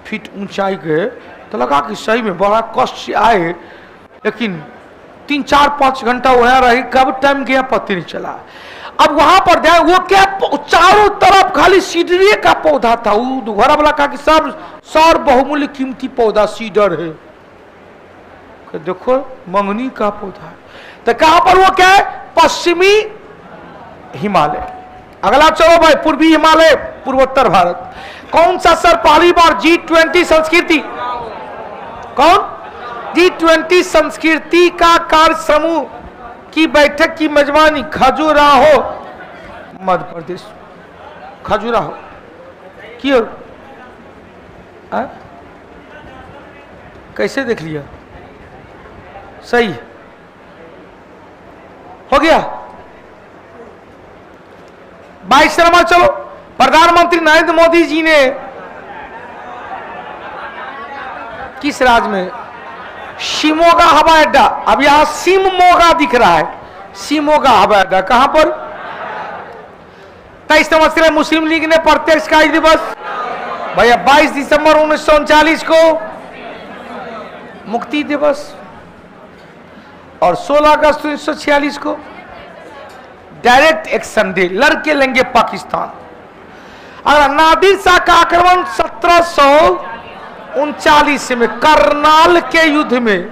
फीट ऊंचाई गए, तो लगा कि सही में बड़ा कष्ट से आए। लेकिन 3-4-5 घंटा वहां रही, कब टाइम गया पता नहीं चला। अब वहां पर ध्यान, वो क्या चारों तरफ खाली सीडरे का पौधा था। वो घोड़ा वाला कहा कि सब सौर बहुमूल्य कीमती पौधा सीडर है। देखो मंगनी का पौधा है। तो कहां पर वो क्या है? पश्चिमी हिमालय। अगला चलो भाई, पूर्वी हिमालय, पूर्वोत्तर भारत। कौन सा सर पहली बार G20 संस्कृति, कौन? G20 संस्कृति का कार्य समूह की बैठक की मेजबानी खजुराहो, मध्य प्रदेश। खजुराहो की ओर कैसे देख लिया? सही हो गया। 22 नंबर चलो, प्रधानमंत्री नरेंद्र मोदी जी ने किस राज्य में शिमोगा हवाई अड्डा, अब यहां शिममोगा दिख रहा है, शिमोगा हवाई अड्डा कहां पर? 23 नवंबर मुस्लिम लीग ने प्रत्यक्ष कार्य दिवस भैया 22 दिसंबर 1939 को मुक्ति दिवस और 16 अगस्त 1946 को डायरेक्ट एक्शन डे, लड़के लेंगे पाकिस्तान। अगर नादिर शाह का आक्रमण 1739 में करनाल के युद्ध में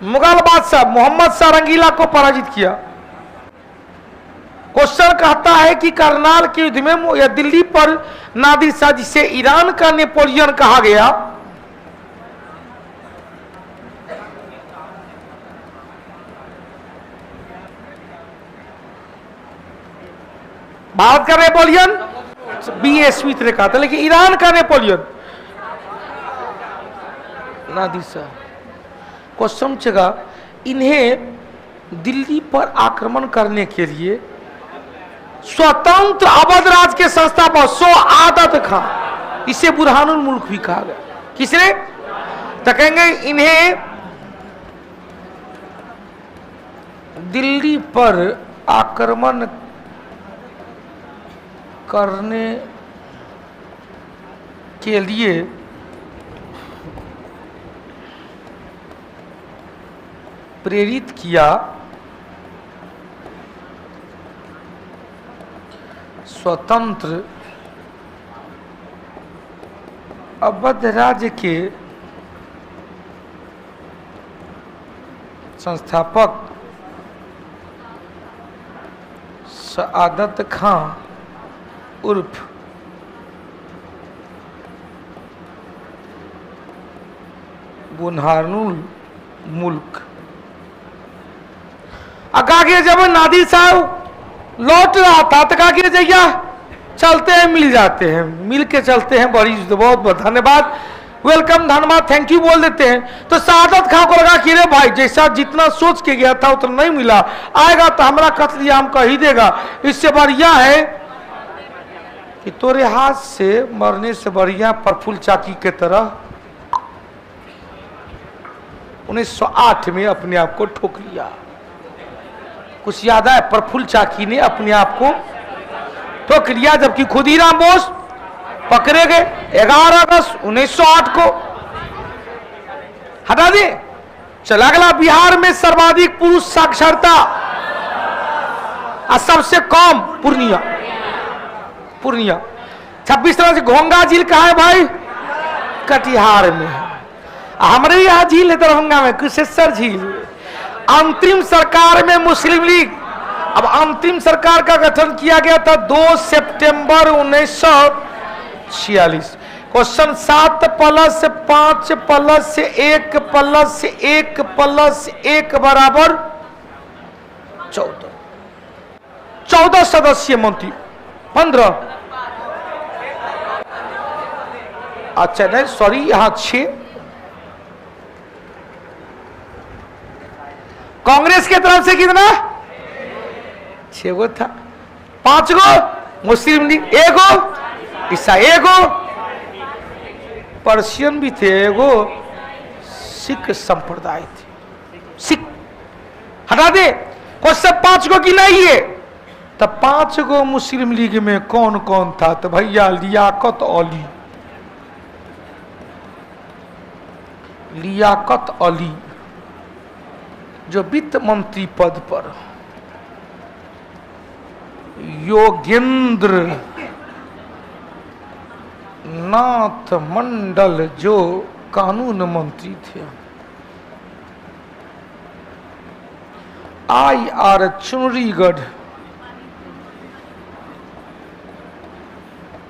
मुगल बादशाह मोहम्मद शाह रंगीला को पराजित किया। क्वेश्चन कहता है कि करनाल के युद्ध में या दिल्ली पर नादिर शाह, जिसे ईरान का नेपोलियन कहा गया, भारत का नेपोलियन B.A. स्मिथ ने कहा था, लेकिन ईरान का नेपोलियन नादिर शाह। क्वेश्चन चला, इन्हें दिल्ली पर आक्रमण करने के लिए स्वतंत्र अवध राज के संस्थापक सआदत खां, इसे बुरहानुल मुल्क भी कहा गया। किसने? तो कहेंगे इन्हें दिल्ली पर आक्रमण करने के लिए प्रेरित किया स्वतंत्र अवध राज्य के संस्थापक सआदत खां उर्फ बुरहानुल मुल्क। आगे जब नादिर साहब लौट रहा था तो कहा कि जैया चलते हैं, मिल जाते हैं, मिल के चलते हैं, बड़ी बहुत बहुत धन्यवाद, वेलकम, धन्यवाद, थैंक यू बोल देते हैं। तो सआदत खां को लगा कि रे भाई जैसा जितना सोच के गया था उतना नहीं मिला, आएगा तो हमारा कत्लेआम कर ही देगा, इससे बढ़िया है कि तोरे हाथ से मरने से बढ़िया प्रफुल्ल चाकी के तरह 1908 में अपने आप को ठोक लिया। कुछ याद है? प्रफुल्ल चाकी ने अपने आप को ठोक लिया, जबकि खुदीराम बोस पकड़े गए 11 अगस्त 1908 को। हटा दे। चला गया बिहार में सर्वाधिक पुरुष साक्षरता और सबसे कम पूर्णिया। 26 तरह से घोंगा झील कहाँ है भाई? कटिहार में है। हमारे यहाँ झील है दरभंगा में, कुशेश्वर झील। अंतरिम सरकार में मुस्लिम लीग, अब अंतरिम सरकार का गठन किया गया था 2 सितंबर 1946। Question 7 plus 5 plus 1 plus 1 plus 1 बराबर 14। 14 सदस्यीय मंत्री 15। अच्छा नहीं सॉरी, यहां 6। कांग्रेस की तरफ से कितना? 6 गो था। 5 गो मुस्लिम लीग, 1 गो ईसाई, 1 गो पर्शियन भी थे, 1 गो सिख संप्रदाय थे। सिख हटा दे। क्वेश्चन 5 गो की नहीं है तो 5 गो मुस्लिम लीग में कौन कौन था? तो भैया लियाकत अली जो वित्त मंत्री पद पर, योगेंद्र नाथ मंडल जो कानून मंत्री थे, IR चुनरीगढ़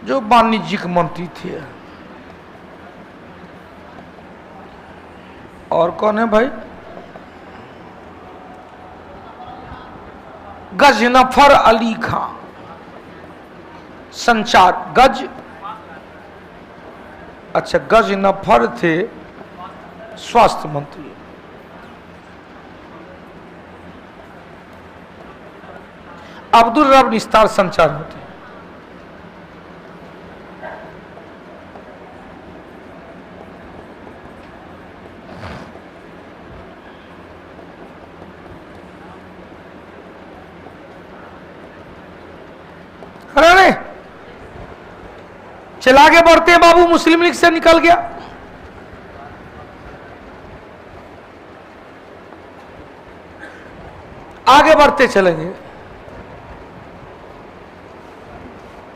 जो वाणिज्यिक मंत्री थे, और कौन है भाई? गजनफर अली खां संचार अच्छा गजनफर थे स्वास्थ्य मंत्री। अब्दुल रब निस्तार संचार होते। चल आगे बढ़ते हैं बाबू, मुस्लिम लीग से निकल गया। आगे बढ़ते चलेंगे।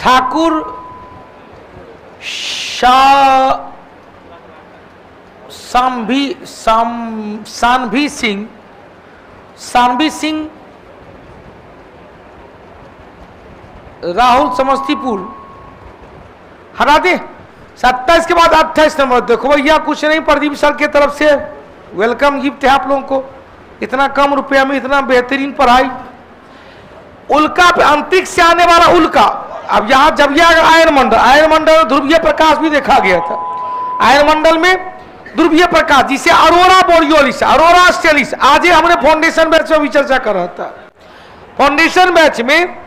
ठाकुर सानवी सिंह राहुल समस्तीपुर हटा दे। 27 के बाद 28 नंबर देखो भैया, कुछ नहीं, प्रदीप सर की तरफ से वेलकम गिफ्ट है आप लोगों को। इतना कम रुपया में इतना बेहतरीन पढ़ाई। उल्का पे अंतरिक्ष से आने वाला उल्का, अब यहां जब यह आयन मंडल में ध्रुवीय प्रकाश भी देखा गया था। आयन मंडल में ध्रुवीय प्रकाश जिसे अरोरा बोरियोलिस, अरोरा ऑस्ट्रेलिस, आज ही हमने फाउंडेशन बैच में भी चर्चा कर रहा था। फाउंडेशन बैच में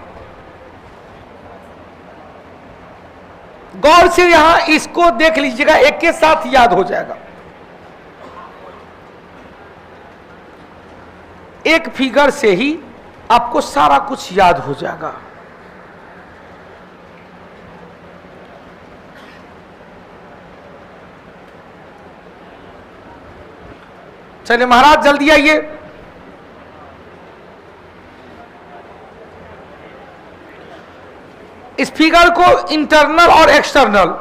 गौर से यहां इसको देख लीजिएगा, एक के साथ याद हो जाएगा। एक फिगर से ही आपको सारा कुछ याद हो जाएगा। चलिए महाराज जल्दी आइए। इस फिगर को इंटरनल और external,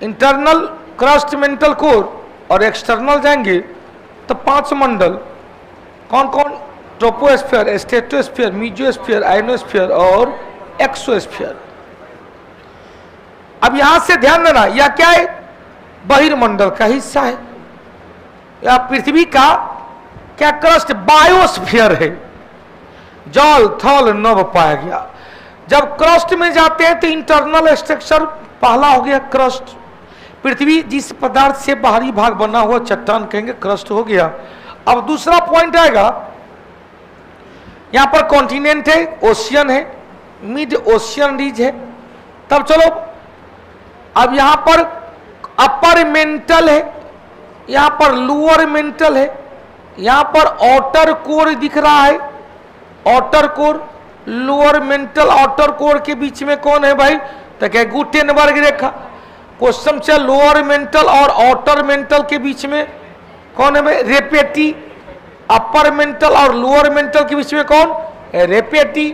internal crust mantle core और एक्सटर्नल जाएंगे तो 5 मंडल कौन कौन, ट्रोपोस्फीयर, स्ट्रेटोस्फीयर, मीजोस्फीयर, आयनोस्फीयर और एक्सोस्फीयर। अब यहां से ध्यान देना, यह क्या है, बहिर्मंडल का हिस्सा है। यह पृथ्वी का क्या क्रस्ट बायोस्फीयर है, जल थल नभ पाया गया। जब क्रस्ट में जाते हैं तो इंटरनल स्ट्रक्चर पहला हो गया क्रस्ट, पृथ्वी जिस पदार्थ से बाहरी भाग बना हुआ चट्टान कहेंगे क्रस्ट हो गया। अब दूसरा पॉइंट आएगा, यहां पर कॉन्टिनेंट है, ओशियन है, मिड ओशियन रीज है। तब चलो अब यहां पर अपर मेंटल है, यहां पर लोअर मेंटल है, यहां पर आउटर कोर दिख रहा है, outer core, lower mantle outer core के बीच में कौन है भाई, तो क्या गुटेनबर्ग रेखा। क्वेश्चन से लोअर मेंटल और आउटर मेंटल के बीच में कौन है भाई, रेपेटी। अपर मेंटल और लोअर मेंटल के बीच में कौन, रेपेटी।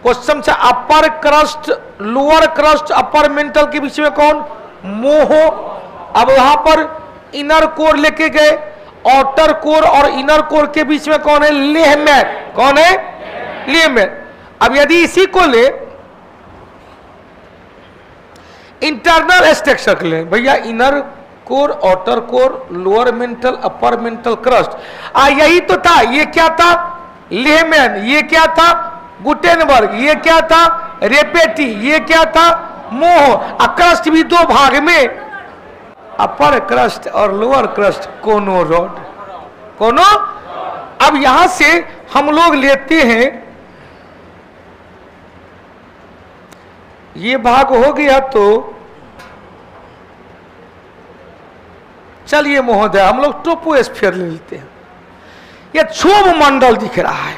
क्वेश्चन से upper crust lower crust upper mantle के बीच में कौन, मोहो। अब वहां पर इनर कोर लेके गए, आउटर कोर और इनर कोर के बीच में कौन है, लेहमैन। कौन है, लेहमैन। अब यदि इसी को ले इंटरनल स्ट्रक्चर ले भैया, inner core, outer core, lower mental, upper mantle, crust, यही तो था। ये क्या था, लेहमैन। ये क्या था, गुटेनबर्ग। ये क्या था, रेपेटी। ये क्या था, मोह। क्रस्ट भी 2 भाग में, अपर क्रस्ट और लोअर क्रस्ट, कोनो रॉड, कोनो। अब यहां से हम लोग लेते हैं, ये भाग हो गया तो चलिए महोदय हम लोग ट्रोपोस्फीयर ले लेते हैं। यह क्षोभ मंडल दिख रहा है,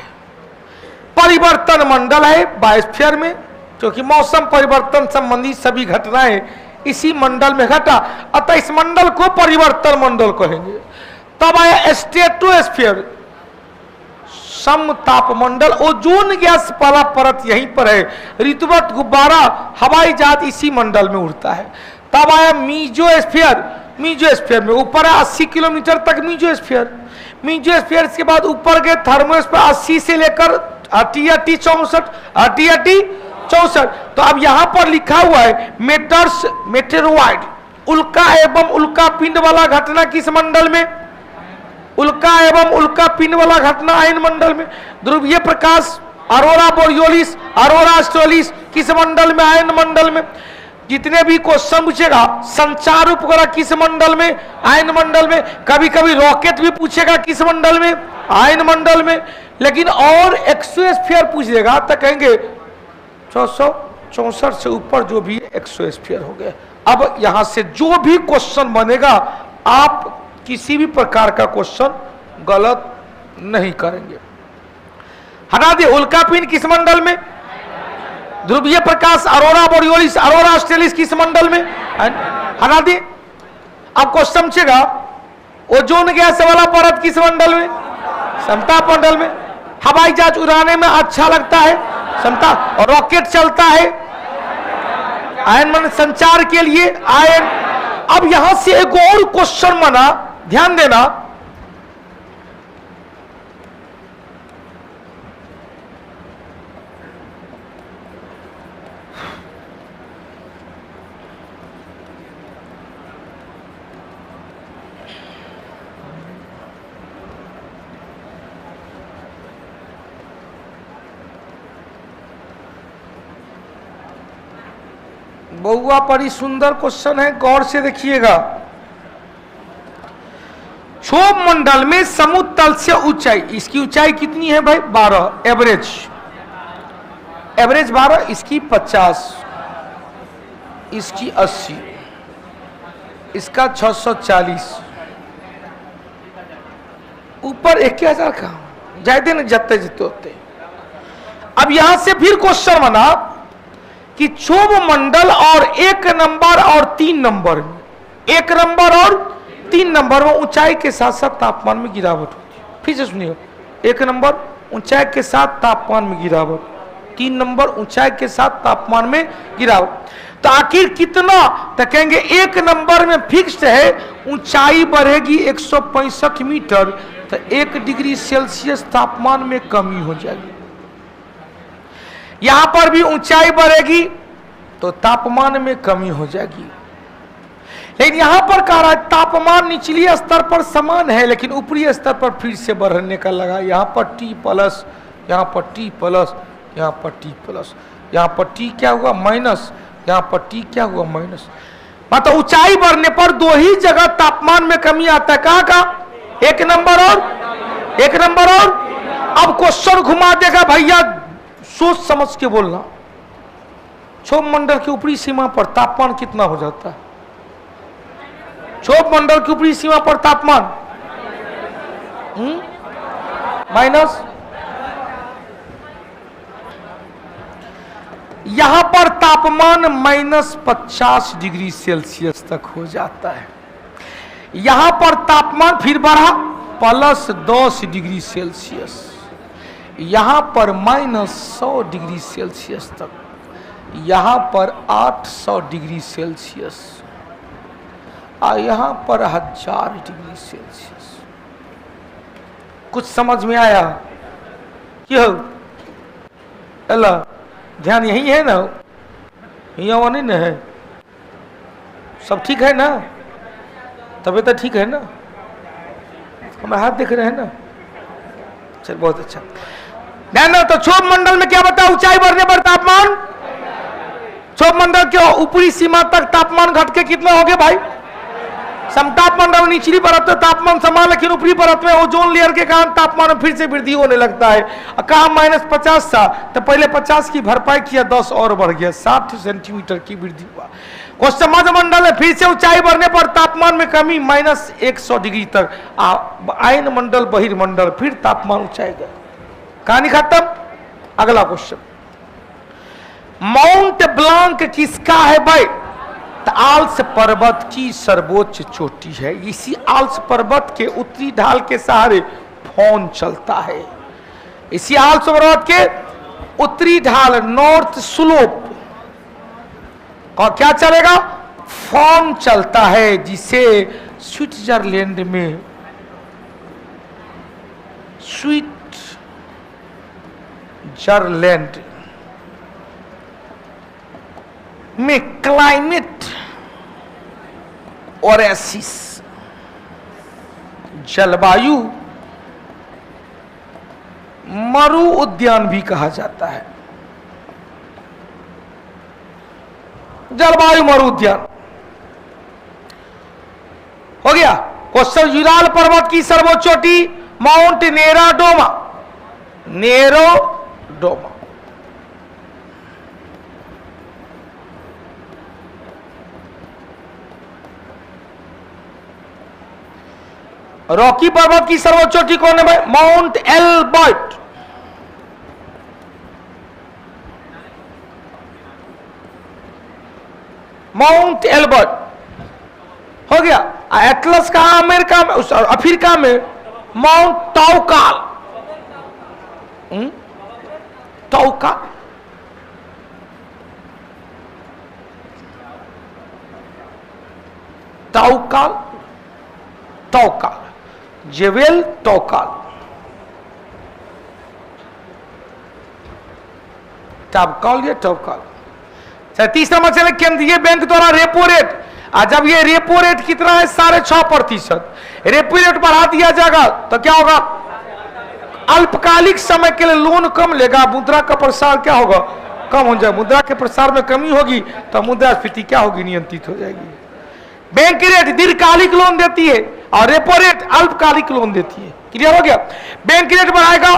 परिवर्तन मंडल है बायोस्फीयर में, क्योंकि मौसम परिवर्तन संबंधी सभी घटनाएं इसी मंडल में घटा, अतः इस मंडल को परिवर्तन मंडल कहेंगे। तब आया स्ट्रेटोस्फीयर, समताप मंडल, ओजोन गैस वाला परत यहीं पर है, ऋतुवत गुब्बारा हवाई जहाज इसी मंडल में उड़ता है। तब आया मीजोस्फीयर, मीजोस्फीयर में ऊपर है 80 किलोमीटर तक मीजोस्फीयर। मीजोस्फीयर के बाद ऊपर गए थर्मोस्फीयर 80 से लेकर 64। तो अब यहां पर लिखा हुआ है मेटेरोइड, उल्का एवं उल्का पिंड वाला घटना किस मंडल में, उल्का एवं उल्का पिंड वाला घटना आयन मंडल में। ध्रुवीय प्रकाश अरोरा बोरियोलिस, अरोरा ऑस्ट्रेलिस किस मंडल में, आयन मंडल में। जितने भी क्वेश्चन पूछेगा, संचार उपग्रह किस मंडल में, आयन मंडल में। कभी कभी रॉकेट भी पूछेगा किस मंडल में, आयन मंडल में। लेकिन और एक्सोस्फीयर पूछेगा तो कहेंगे 664 से ऊपर जो भी एक्सोस्फीयर हो गया। अब यहां से जो भी क्वेश्चन बनेगा, आप किसी भी प्रकार का क्वेश्चन गलत नहीं करेंगे। हटा दे, उल्कापिंड किस मंडल में, ध्रुवीय प्रकाश अरोरा बोरियोलिस, अरोरा ऑस्ट्रेलिस किस मंडल में? हटा दिए। अब क्वेश्चन पूछेगा ओजोन गैस वाला परत किस मंडल में? समताप मंडल में। हवाई जहाज उड़ाने में अच्छा लगता है समता, और रॉकेट चलता है आयन मन संचार के लिए आयन। अब यहां से एक और क्वेश्चन बना, ध्यान देना, बहुआ बड़ी सुंदर क्वेश्चन है, गौर से देखिएगा। क्षोभ मंडल में समुद्र तल से ऊंचाई, इसकी ऊंचाई कितनी है भाई? 12, एवरेज 12, इसकी 50, इसकी 80, इसका 640, ऊपर 1000 का जायदे न जत्ते जितते होते। अब यहां से फिर क्वेश्चन बना कि क्षोभ मंडल और 1 नंबर और 3 नंबर में, 1 नंबर और 3 नंबर में ऊंचाई के साथ साथ तापमान में गिरावट होती है। फिर से सुनिए, 1 नंबर ऊंचाई के साथ तापमान में गिरावट, 3 नंबर ऊंचाई के साथ तापमान में गिरावट। तो आखिर कितना? तो कहेंगे 1 नंबर में फिक्स्ड है, ऊंचाई बढ़ेगी 165 मीटर, तो 1 डिग्री सेल्सियस तापमान में कमी हो जाएगी। यहां पर भी ऊंचाई बढ़ेगी तो तापमान में कमी हो जाएगी। लेकिन यहां पर कह रहा है तापमान निचली स्तर पर समान है, लेकिन ऊपरी स्तर पर फिर से बढ़ने का लगा। यहां पर T प्लस, यहां पर T प्लस, यहां पर T प्लस, यहां पर T क्या हुआ? माइनस, यहां पर T क्या हुआ? माइनस। मतलब ऊंचाई बढ़ने पर 2 ही जगह तापमान में कमी आता है। कहां का? 1 नंबर और 1 नंबर और। अब क्वेश्चन घुमा देगा भैया, सोच समझ के बोलना। क्षोभ मंडल की ऊपरी सीमा पर तापमान कितना हो जाता है? क्षोभ मंडल की ऊपरी सीमा पर तापमान माइनस, यहां पर तापमान -50 डिग्री सेल्सियस तक हो जाता है। यहां पर तापमान फिर बढ़ा +10 डिग्री सेल्सियस, यहां पर -100 डिग्री सेल्सियस तक, यहां पर 800 डिग्री सेल्सियस, और यहां पर 1000 डिग्री सेल्सियस। कुछ समझ में आया? क्यों? अल्लाह ध्यान यही है ना, यहाँ नहीं ना है? सब ठीक है ना? तबीयत ठीक है ना? हमारे हाथ देख रहे हैं ना? चल बहुत अच्छा। ध्यान दो। तो क्षोभ मंडल में क्या बता? ऊंचाई बढ़ने पर तापमान, क्षोभ मंडल के ऊपरी सीमा तक तापमान घट के कितना हो गया भाई? समताप मंडल निचली परत में तापमान समान, लेकिन ऊपरी परत में ओजोन लेयर के कारण तापमान में फिर से वृद्धि होने लगता है। कहा -50 था, तो पहले 50 की भरपाई किया, 10 और बढ़ गया, 60 सेंटीमीटर की वृद्धि हुआ। क्वेश्चन मध्य मंडल में फिर से ऊंचाई बढ़ने पर तापमान में कमी -100 डिग्री तक। आयन मंडल बहिर्मंडल फिर तापमान ऊंचाई गया। कहानी खत्म। अगला क्वेश्चन, माउंट ब्लांक किसका है भाई? आल्प्स पर्वत की सर्वोच्च चोटी है। इसी आल्प्स पर्वत के उत्तरी ढाल के सहारे फोन चलता है। इसी आल्प्स पर्वत के उत्तरी ढाल, नॉर्थ स्लोप का क्या चलेगा? फोन चलता है, जिसे स्विट्जरलैंड में, स्विट्जरलैंड में क्लाइमेट ओएसिस, जलवायु मरु उद्यान भी कहा जाता है। जलवायु मरु उद्यान हो गया। क्वेश्चन, यूराल पर्वत की सर्वोच्च चोटी माउंट नेराडोमा, नेरोडोमा। रॉकी पर्वत की सर्वोच्च चोटी कौन है भाई? Mount Elbert. माउंट एल्बर्ट हो गया। एटलस कहाँ अमेरिका में, अफ्रीका में माउंट टाउकाल, टाउका, टाउकाल, टाउकाल, जेवेल टाउकाल, टाउकाल या टाउकाल। 30 नंबर चले केंद्रीय बैंक द्वारा रेपो रेट, जब ये रेपो रेट कितना है 6.5%, रेपो रेट बढ़ा दिया जाएगा तो क्या होगा, अल्पकालिक समय के लिए लोन कम लेगा, मुद्रा का प्रसार क्या होगा, कम हो जाएगा। मुद्रा के प्रसार में कमी होगी तो मुद्रास्फीति क्या होगी, नियंत्रित हो जाएगी। बैंक रेट दीर्घकालिक लोन देती है और रेपो रेट अल्पकालिक लोन देती है। क्लियर हो गया। बैंक रेट बढ़ाएगा,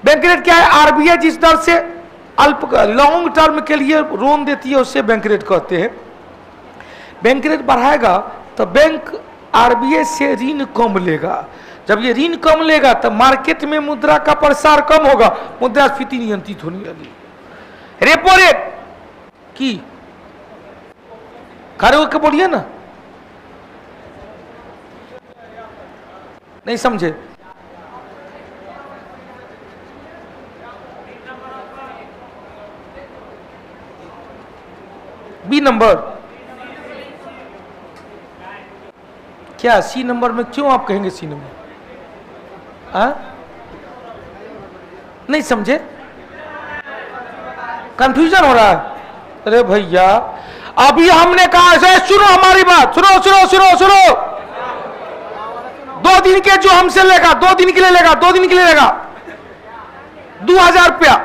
बैंक रेट क्या है, आरबीआई जिस दर से अल्प लॉन्ग टर्म के लिए लोन देती है उससे बैंक रेट कहते हैं। बैंक रेट बढ़ाएगा तो बैंक आरबीआई से ऋण कम लेगा, जब ये ऋण कम लेगा तो मार्केट में मुद्रा का प्रसार कम होगा, मुद्रास्फीति नियंत्रित होने लगी। रेपो रेट की खड़े होकर बोलिए ना, नहीं समझे। बी नंबर क्या, सी नंबर में क्यों आप कहेंगे सी नंबर, नहीं समझे, कंफ्यूजन हो रहा है। अरे भैया अभी हमने कहा है, सुनो हमारी बात, सुनो सुनो सुनो सुनो, 2 दिन के जो हमसे लेगा, 2 दिन के लिए लेगा, 2 दिन के लिए लेगा 2000 रुपया,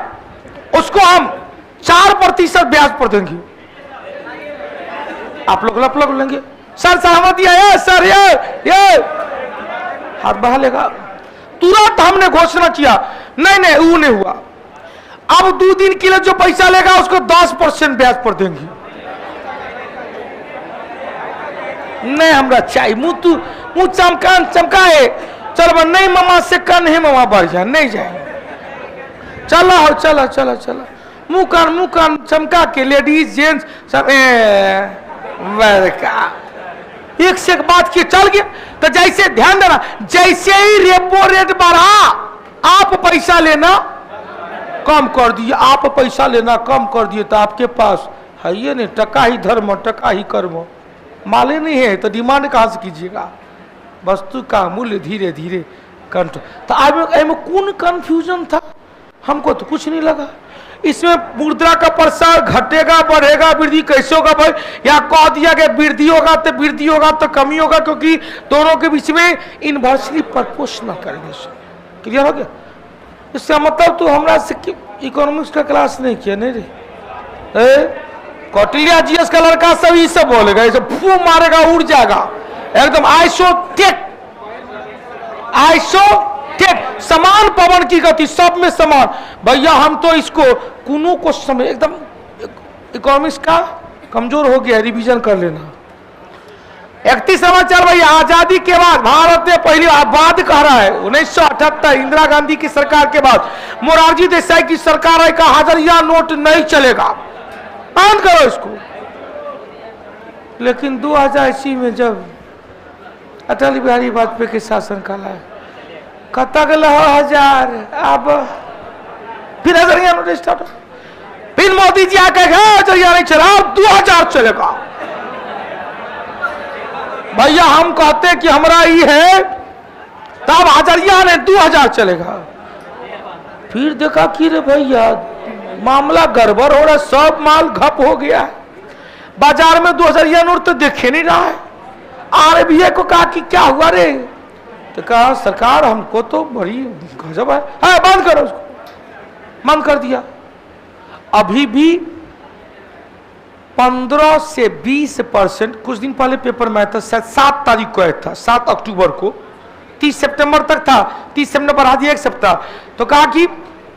उसको हम 4% ब्याज पर देंगे। आप लोग लप लेंगे, सर सहमति है सर, ये हाथ बढ़ा लेगा। तुरंत हमने घोषणा किया, नहीं नहीं वो नहीं हुआ, अब 2 दिन के लिए जो पैसा लेगा उसको 10% ब्याज पर देंगे। नहीं हमरा चाहिए, मुंह चमकाए, चलो नहीं मामा से कन है, मामा बढ़ जाए, नहीं जाए, चलो चलो चलो चलो, मुंह कान चमका के लेडीज जेंट्स सब एक से एक बात की चल गया। तो जैसे ध्यान देना, जैसे ही रेपो रेट बढ़ा आप पैसा लेना कम कर दिए, आप पैसा लेना कम कर दिए तो आपके पास है ये नहीं, टका ही धर्म टका ही कर्म, माले नहीं है तो डिमांड कहाँ से कीजिएगा। वस्तु का मूल्य धीरे धीरे कंट्रोल। तो अब कौन कंफ्यूजन था, हमको तो कुछ नहीं लगा। इसमें मुद्रा का प्रसार घटेगा बढ़ेगा, वृद्धि कैसे होगा भाई, या कह दिया कि वृद्धि होगा तो कमी होगा, क्योंकि दोनों के बीच में इनवर्सली प्रोपोर्शनल करेंगे। क्लियर हो गया। इसका मतलब तो हमरा से इकोनॉमिक्स का क्लास नहीं किया, नहीं रे, कौटिल्य जीएस का लड़का सब ये सब बोलेगा, ये सब फू मारेगा उड़ जाएगा एकदम। आइसोटेक समान पवन की गति, सब में समान। भैया हम तो इसको कुनू को समय एकदम इकोनॉमिक्स का कमजोर हो गया, रिवीजन कर लेना। 31 समाचार भैया, आजादी के बाद भारत ने पहली बात कह रहा है 1978 इंदिरा गांधी की सरकार के बाद मोरारजी देसाई की सरकार है, कहा 1000 नोट नहीं चलेगा, बंद करो इसको। लेकिन 2000 ईस्वी में जब अटल बिहारी वाजपेयी के शासन काल है, कतक 1000, अब फिर 1000 नोट स्टार्ट, फिर मोदी जी आके 1000 नहीं चला, 2000 चलेगा। भैया हम कहते कि हमारा ये है, तब 1000 नहीं 2000 चलेगा। फिर देखा कि रे भैया मामला गड़बड़ हो रहा है, सब माल घप हो गया है, बाजार में 2000 नोट तो देखे नहीं रहा है। आरबीआई को कहा कि क्या हुआ रे, तो कहा सरकार हमको तो बड़ी गजब है, बंद करो उसको, बंद कर दिया। अभी भी 15 से 20%, कुछ दिन पहले पेपर में आया था, 7 तारीख को आया था, 7 अक्टूबर को, 30 सितंबर तक था, 30 सितंबर बढ़ा दिया 1 सप्ताह। तो कहा कि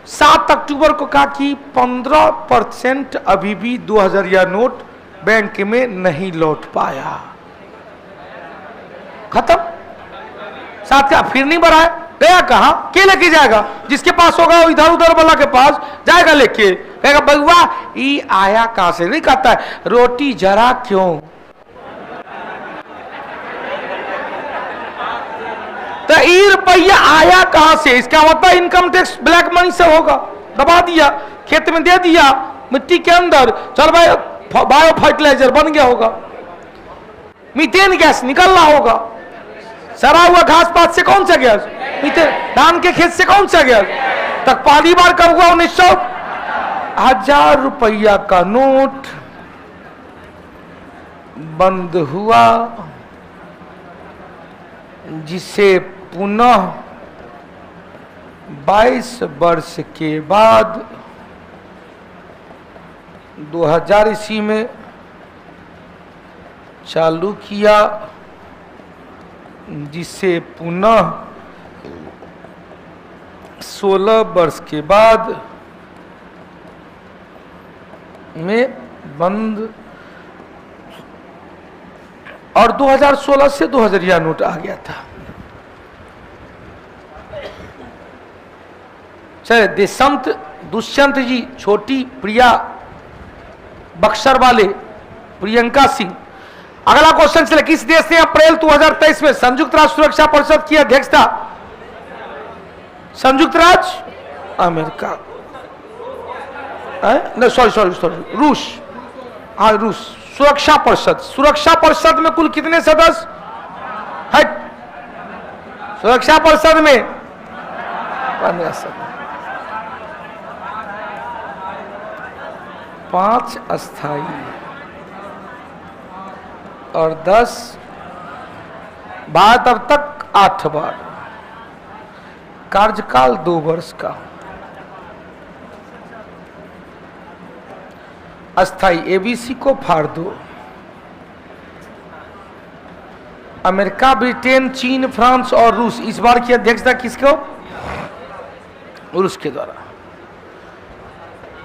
7 अक्टूबर को कहा कि 15% अभी भी 2000 नोट बैंक में नहीं लौट पाया, खत्म। साथ का फिर नहीं बढ़ाया, गया कहां, के लेके जाएगा, जिसके पास होगा इधर उधर वाला के पास जाएगा लेके, कहेगा बउआ ये आया कहां से, नहीं कहता है रोटी जरा क्यों। तो ये रुपया आया कहां से, इसका मतलब इनकम टैक्स ब्लैक मनी से होगा, दबा दिया, खेत में दे दिया, मिट्टी के अंदर, चल भाई बायो फर्टिलाइजर बन गया होगा, मीथेन गैस निकल रहा होगा, सड़ा हुआ घास पात से कौन सा गैस, मीथेन, धान के खेत से कौन सा गैस। तक पहली बार कब हुआ 1900, 1000 रुपया का नोट बंद हुआ, जिसे पुनः 22 वर्ष के बाद 2000 ईस्वी में चालू किया, जिसे पुनः 16 वर्ष के बाद में बंद, और 2016 से 2000 नोट आ गया था। चले देशंत दुष्यंत जी, छोटी प्रिया, बक्सर वाले प्रियंका सिंह। अगला क्वेश्चन चले, किस देश ने अप्रैल 2023 में संयुक्त राष्ट्र सुरक्षा परिषद की अध्यक्षता, संयुक्त राज्य अमेरिका, नहीं सॉरी रूस, हाँ रूस। सुरक्षा परिषद में कुल कितने सदस्य है, सुरक्षा परिषद में 15 सदस्य, 5 अस्थायी और 10 भारत अब तक 8 बार, कार्यकाल 2 वर्ष का, अस्थायी एबीसी को फाड़ दो। अमेरिका, ब्रिटेन, चीन, फ्रांस और रूस, इस बार की अध्यक्षता किसको, रूस के द्वारा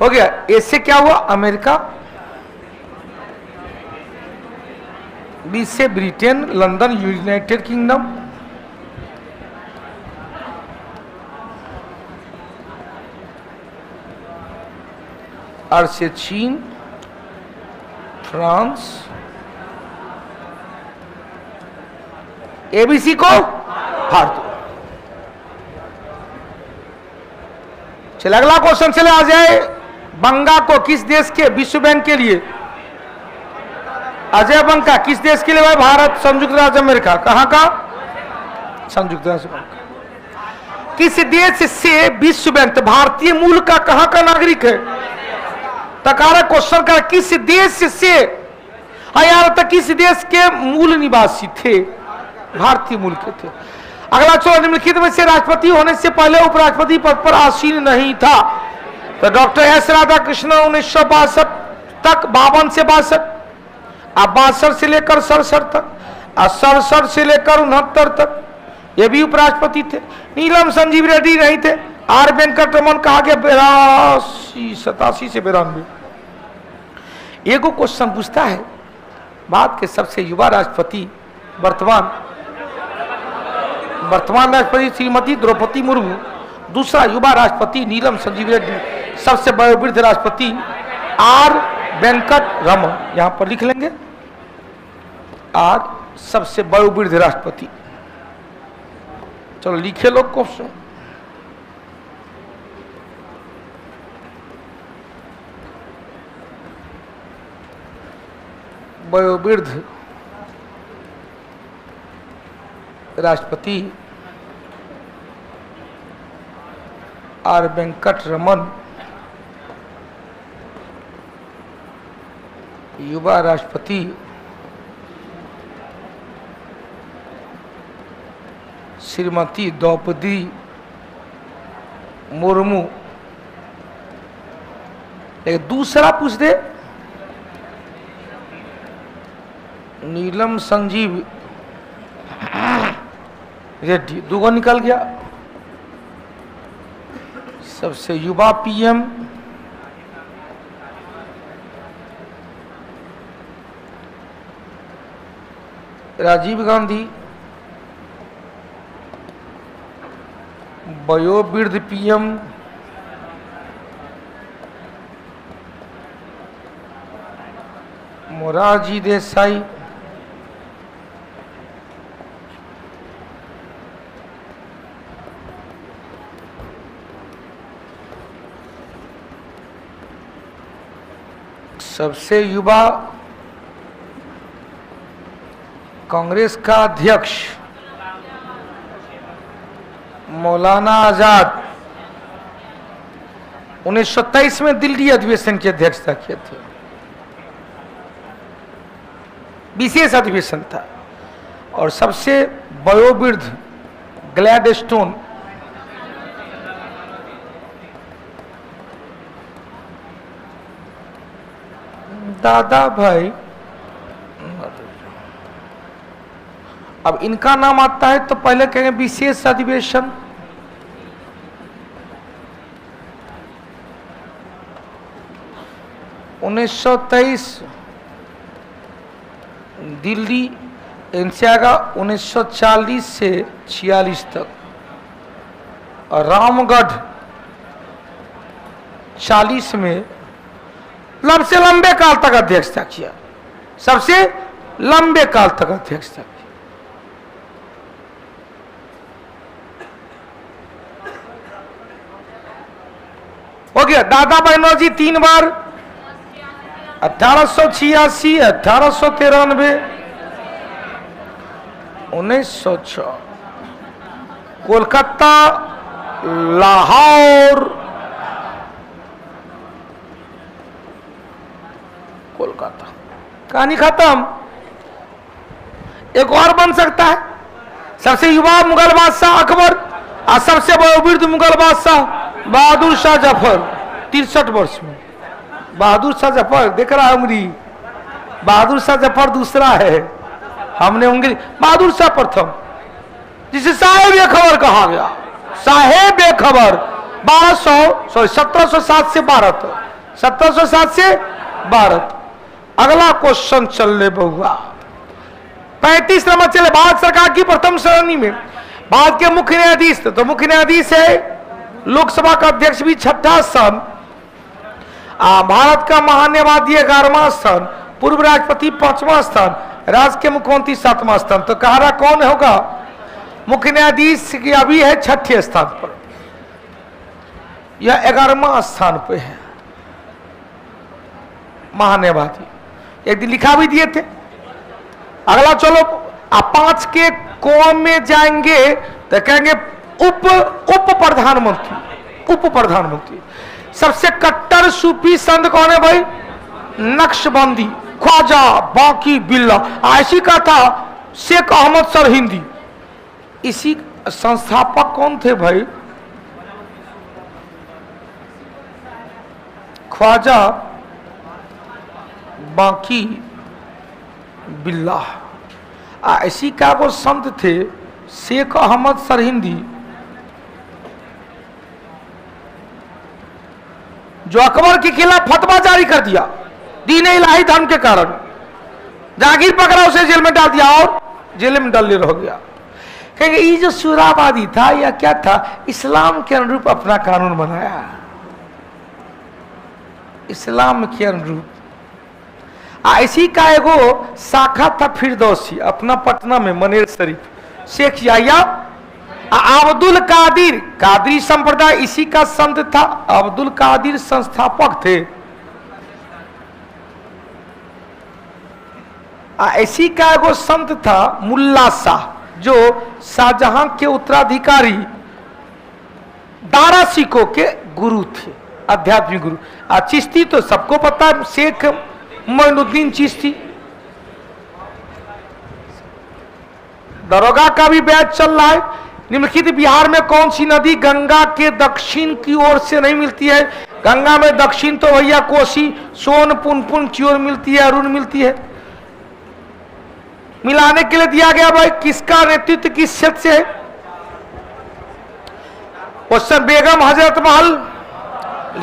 हो गया। इससे क्या हुआ, अमेरिका, बी से ब्रिटेन, लंदन, यूनाइटेड किंगडम, और से चीन, फ्रांस, एबीसी को फाड़ दो। चले अगला क्वेश्चन चले आ जाए, बंगा को किस देश के विश्व बैंक के लिए, अजय बंका किस देश के लिए भाई, भारत, संयुक्त राज्य अमेरिका, कहां का, संयुक्त राज्य अमेरिका। किस देश से विश्व बैंक, भारतीय मूल का कहां का नागरिक है, तकारा क्वेश्चन कर, किस देश से, यार तक किस देश के मूल निवासी थे, भारतीय मूल के थे। अगला चलो, निम्नलिखित में से राष्ट्रपति होने से पहले उपराष्ट्रपति पद पर आसीन नहीं था, तो डॉक्टर एस राधाकृष्णन 1962 तक, 52 से 62, अब 62 से लेकर 67 तक, और 67 से लेकर 69 तक ये भी उपराष्ट्रपति थे। नीलम संजीव रेड्डी नहीं थे। आर वेंकटरमन कहा गया 82, 87 से 92। एगो क्वेश्चन पूछता है, भारत के सबसे युवा राष्ट्रपति वर्तमान राष्ट्रपति श्रीमती द्रौपदी मुर्मू, दूसरा युवा राष्ट्रपति नीलम संजीव रेड्डी, सबसे वयोवृद्ध राष्ट्रपति आर वेंकट रमन, यहां पर लिख लेंगे आर, सबसे वयोवृद्ध राष्ट्रपति। चलो लिखे लोग क्वेश्चन, वयोवृद्ध राष्ट्रपति आर वेंकट रमन, युवा राष्ट्रपति श्रीमती द्रौपदी मुर्मू। एक दूसरा पूछ दे, नीलम संजीव रेड्डी, दूगो निकल गया। सबसे युवा पीएम राजीव गांधी, वयोवृद्ध पीएम मोरारजी देसाई, सबसे युवा कांग्रेस का अध्यक्ष मौलाना आजाद 1923 में दिल्ली अधिवेशन की अध्यक्षता किए थे। विशेष अधिवेशन था। और सबसे वयोवृद्ध ग्लैडस्टोन दादा भाई, अब इनका नाम आता है तो पहले कहेंगे विशेष अधिवेशन। उन्नीस 1923 दिल्ली, इनसे आगा 1940 से 46 तक, और रामगढ़ 40 में सबसे लंबे काल तक अध्यक्षता किया, सबसे लंबे काल तक अध्यक्षता किया। हो गया। दादा बनर्जी 3 बार 1886, 1893, 1906, कोलकाता, लाहौर, कोलकाता, कहानी खत्म। एक और बन सकता है, सबसे युवा मुगल बादशाह अकबर और सबसे वयोवृद्ध मुगल बादशाह बहादुर शाह जफर 63 वर्ष में। बहादुर शाह जफर देख रहा है उंगली, बहादुर शाह जफर दूसरा है, हमने उंगली, बहादुर शाह प्रथम, जिसे साहेब खबर कहा गया। साहेब खबर 1707 से 12 तक, 1707 से 12 तक। अगला क्वेश्चन चल रहे बहुआ 35 नंबर चले। भारत सरकार की प्रथम श्रेणी में भारत के मुख्य न्यायाधीश, तो मुख्य न्यायाधीश है लोकसभा का अध्यक्ष भी 6ठा स्थान, भारत का महान्यायवादी 11वां स्थान, पूर्व राष्ट्रपति 5वां स्थान, राज्य के मुख्यमंत्री 7वां स्थान। तो कहारा कौन होगा? मुख्य न्यायाधीश की अभी है 6ठे स्थान पर, यह 11वां स्थान पे है महान्यायवादी। एक दिन लिखा भी दिए थे। अगला चलो आप 5 के कौम में जाएंगे तो कहेंगे उप प्रधानमंत्री, उप प्रधानमंत्री। सबसे कट्टर सूफी संत कौन है भाई? नक्शबंदी, ख्वाजा बाकी बिल्ला। ऐसी का था शेख अहमद सरहिंदी। इसी संस्थापक कौन थे भाई? ख्वाजा बाकी बिल्ला। ऐसी का वो संत थे शेख अहमद सरहिंदी, जो अकबर के खिलाफ फतवा जारी कर दिया दीन इलाही धर्म के कारण। जागीर पकड़ा, उसे जेल में डाल दिया और जेल में डाल रह गया। कहेंगे ये जो शूराबादी था या क्या था? इस्लाम के अनुरूप अपना कानून बनाया, इस्लाम के अनुरूप। ऐसी का एगो शाखा था फिरदौसी अपना पटना में मनेर शरीफ, शेख याह्या अब्दुल कादिर, कादरी संप्रदाय इसी का संत था। अब्दुल कादिर संस्थापक थे। ऐसी का एगो संत था मुल्ला शाह, जो शाहजहां के उत्तराधिकारी दारा सिको के गुरु थे, आध्यात्मिक गुरु। चिश्ती तो सबको पता है, शेख मोइनुद्दीन चिश्ती। दरोगा का भी बैच चल रहा है। निम्नलिखित बिहार में कौन सी नदी गंगा के दक्षिण की ओर से नहीं मिलती है? गंगा में दक्षिण तो भैया कोसी, सोन, पुनपुन की ओर मिलती है, अरुण मिलती है। मिलाने के लिए दिया गया भाई, किसका नेतृत्व किस क्षेत्र से है? क्वेश्चन बेगम हजरत महल,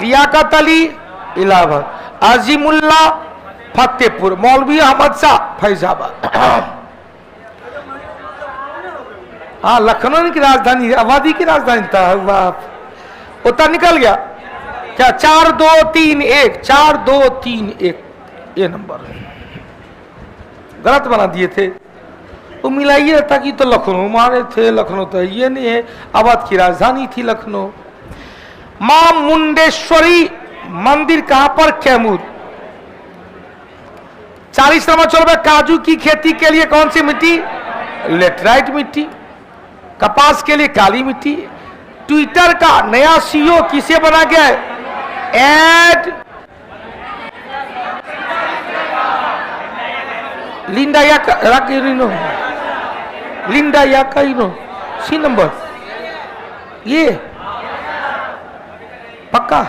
लियाकत अली इलाहाबाद, अजीमुल्ला फतेहपुर, मौलवी अहमद शाह फैजाबाद। हाँ, लखनऊ की राजधानी, आबादी की राजधानी था। वाह, उतना निकल गया क्या? 4 2 3 1, 4 2 3 1 ये नंबर। गलत बना दिए थे। वो मिलाइए रहता कि तो लखनऊ मारे थे, लखनऊ तो ये नहीं है, अवध की राजधानी थी लखनऊ। मां मुंडेश्वरी मंदिर कहां पर? कैमूर। 40 नंबर चलो, काजू की खेती के लिए कौन सी मिट्टी? लेटराइट मिट्टी। कपास के लिए काली मिट्टी। ट्विटर का नया सीईओ किसे बना गया है? एड लिंडा याकाइनो, लिंडा याकाइनो। सी नंबर ये पक्का।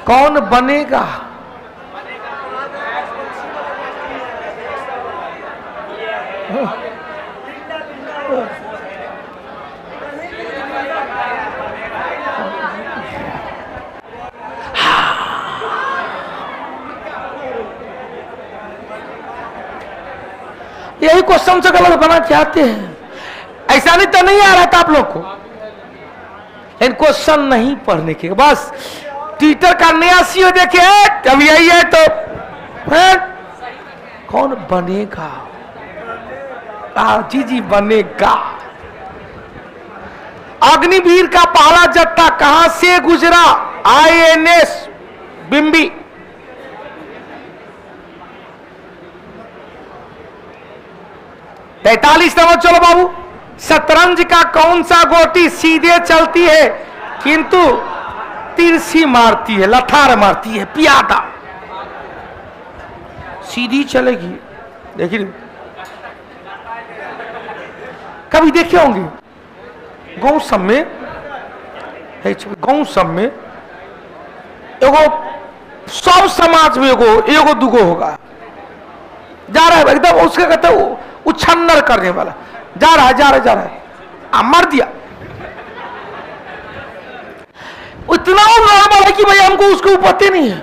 कौन बनेगा? यही क्वेश्चन से गलत बना चाहते हैं। ऐसा नहीं तो नहीं आ रहा था आप लोग को, इन क्वेश्चन नहीं पढ़ने के। बस ट्विटर का नया सीईओ देखे अब यही है तो है? कौन बनेगा? जी बनेगा। अग्निवीर का पहला जत्था कहां से गुजरा? INS बिम्बी। तैतालीस नंबर चलो बाबू, शतरंज का कौन सा गोटी सीधे चलती है किंतु तिरछी मारती है, लठार मारती है? पियादा। सीधी चलेगी। देखिए कभी देखे होंगे गांव सब में, एगो सब समाज में एगो दुगो होगा, जा रहा है एकदम उसके कहते उछन्नर करने वाला, जा रहा है मर दिया। इतना नॉर्मल है कि भाई हमको उसके ऊपर पता नहीं है,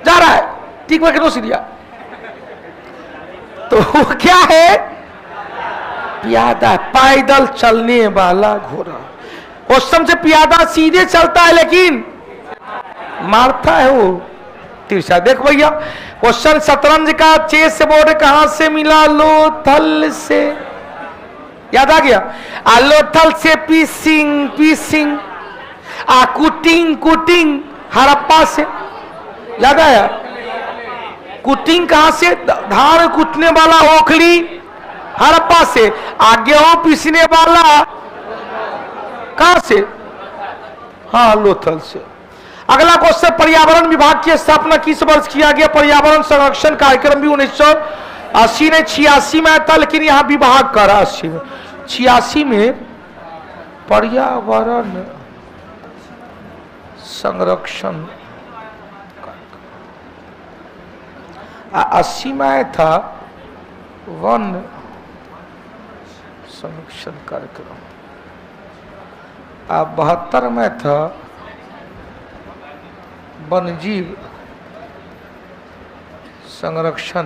जा रहा है ठीक है सीरिया। तो वो क्या है? प्यादा, पैदल चलने वाला घोड़ा। क्वेश्चन से प्यादा सीधे चलता है लेकिन मारता है वो तिरछा। देख भैया क्वेश्चन, शतरंज का चेस बोर्ड कहां से मिला? लोथल से। याद आ गया? लोथल से पीसिंग कुटिंग हड़प्पा से। याद आया? कुटिंग कहां से? धान कुटने वाला ओखली हड़प्पा से। गेहूं पीसने वाला कहां से? हाँ लोथल से। अगला क्वेश्चन, पर्यावरण विभाग की स्थापना किस वर्ष किया गया? पर्यावरण संरक्षण कार्यक्रम भी 1980 ने 86 में था, लेकिन यहां विभाग करा 80 में। 86 में पर्यावरण संरक्षण, 80 में था वन संरक्षण कार्यक्रम, 72 में था वन्यजीव संरक्षण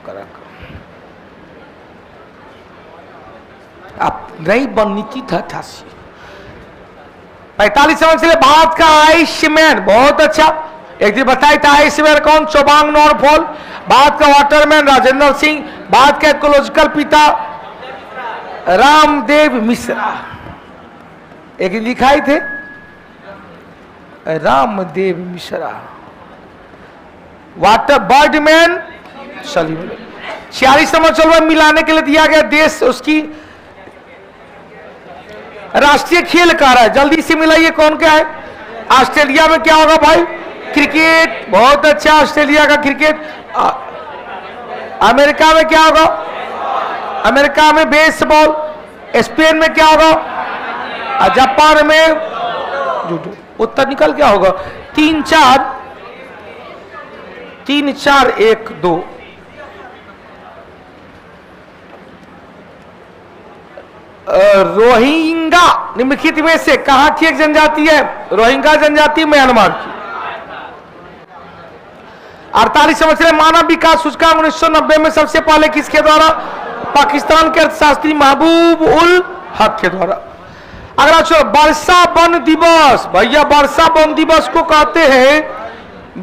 कार्यक्रम। अब नई वन नीति था 88। 45 से भारत का आयुष्मान, बहुत अच्छा। एक दिन बताया था आयुष्मान कौन? चौबांग नॉरफॉल। भारत का वाटरमैन राजेंद्र सिंह। भारत का इकोलॉजिकल पिता रामदेव मिश्रा। एक दिन लिखाए थे Ramdev Mishra. Water Birdman Salim. 46 number चलो मिलाने के लिए दिया गया देश, उसकी राष्ट्रीय खेल कह रहा है, जल्दी से मिलाइए कौन क्या है? ऑस्ट्रेलिया में क्या होगा भाई? क्रिकेट। बहुत अच्छा, ऑस्ट्रेलिया का क्रिकेट। अमेरिका में क्या होगा? अमेरिका में बेसबॉल। स्पेन में क्या होगा? जापान में जूडो। उत्तर निकल क्या होगा? 3-4 1 2। रोहिंगा निम्नलिखित में से कहां की एक जनजाति है? रोहिंगा जनजाति म्यांमार की। 48 समझ मानव विकास सूचकांक 1990 में सबसे पहले किसके द्वारा? पाकिस्तान के अर्थशास्त्री महबूब उल हक के द्वारा। अगला चलो, वर्षा वन दिवस। भैया वर्षा वन दिवस को कहते हैं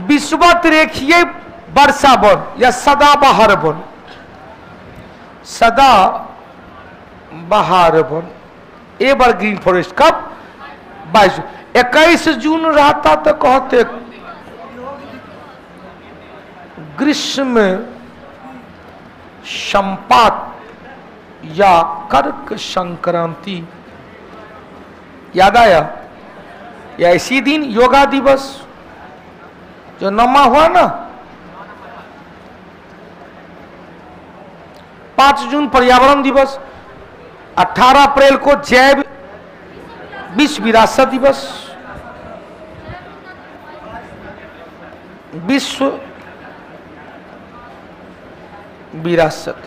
विषुवत रेखीय वर्षा वन या सदाबहार वन, सदा बहार वन, एवरग्रीन फॉरेस्ट। कब? 22 21 जून रहता तो कहते ग्रीष्म संपात या कर्क संक्रांति। याद आया? या इसी दिन योगा दिवस जो नमा हुआ ना, 5 जून पर्यावरण दिवस, 18 अप्रैल को जैव विश्व विरासत दिवस, विश्व विरासत,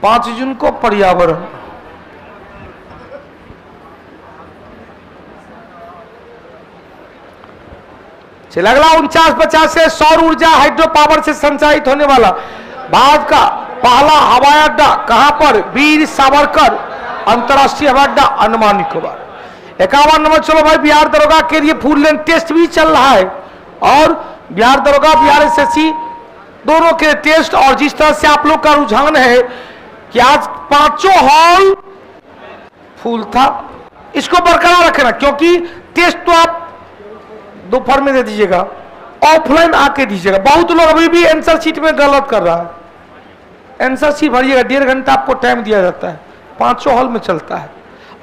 5 जून को पर्यावरण। चला अगला 49-50 से सौर ऊर्जा हाइड्रो पावर से संचालित होने वाला भारत का पहला हवाई अड्डा कहां पर? वीर सावरकर अंतरराष्ट्रीय हवाई अड्डा, अंडमान निकोबार। 51 नंबर। चलो भाई, बिहार दरोगा के लिए फुल लेंथ टेस्ट भी चल रहा है और बिहार दरोगा, बिहार एसएससी दोनों के टेस्ट, और जिस तरह से आप लोग का रुझान है कि आज 5 हॉल फुल था, इसको बरकरार रखना, क्योंकि टेस्ट तो आप दोपहर में दे दीजिएगा, ऑफलाइन आके दीजिएगा। बहुत लोग अभी भी आंसर शीट में गलत कर रहा है। आंसर शीट भरिएगा, 1.5 घंटा आपको टाइम दिया जाता है, 5 हॉल में चलता है।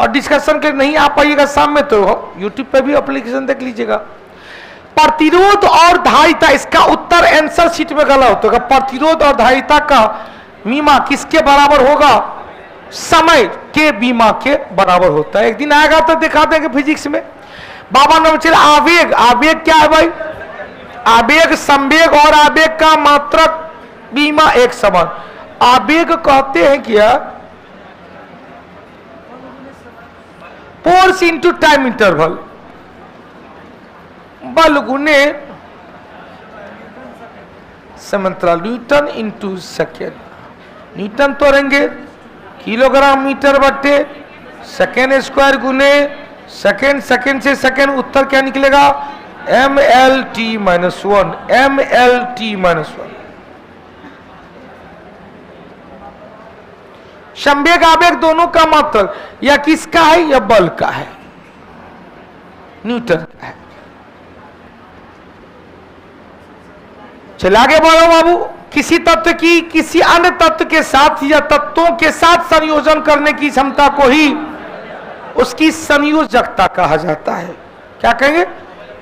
और डिस्कशन के नहीं आ पाइएगा शाम में तो यूट्यूब पे भी एप्लीकेशन देख लीजिएगा। प्रतिरोध और धारिता, इसका उत्तर आंसर शीट में गलत होगा। प्रतिरोध और धारिता का मीमा किसके बराबर होगा? समय के बीमा के बराबर होता है। एक दिन आएगा तो दिखा देंगे फिजिक्स में। 52 नंबर। चलिए आवेग। आवेग क्या है भाई? आवेग संवेग और आवेग का मात्रक बीमा एक समान। आवेग कहते हैं क्या? फोर्स इंटू टाइम इंटरवल, बल गुने समांतराल, न्यूटन इंटू सेकेंड। न्यूटन तो रहेंगे किलोग्राम मीटर बटे सेकेंड स्क्वायर गुने सेकेंड, सेकेंड से सेकेंड उत्तर क्या निकलेगा? mlt-1, mlt-1। संवेग आवेग दोनों का मात्रक या किसका है? या बल का है, न्यूटन का है। चल आगे बढ़ो बाबू। किसी तत्व की किसी अन्य तत्व के साथ या तत्वों के साथ संयोजन करने की क्षमता को ही उसकी संयोजकता कहा जाता है। क्या कहेंगे?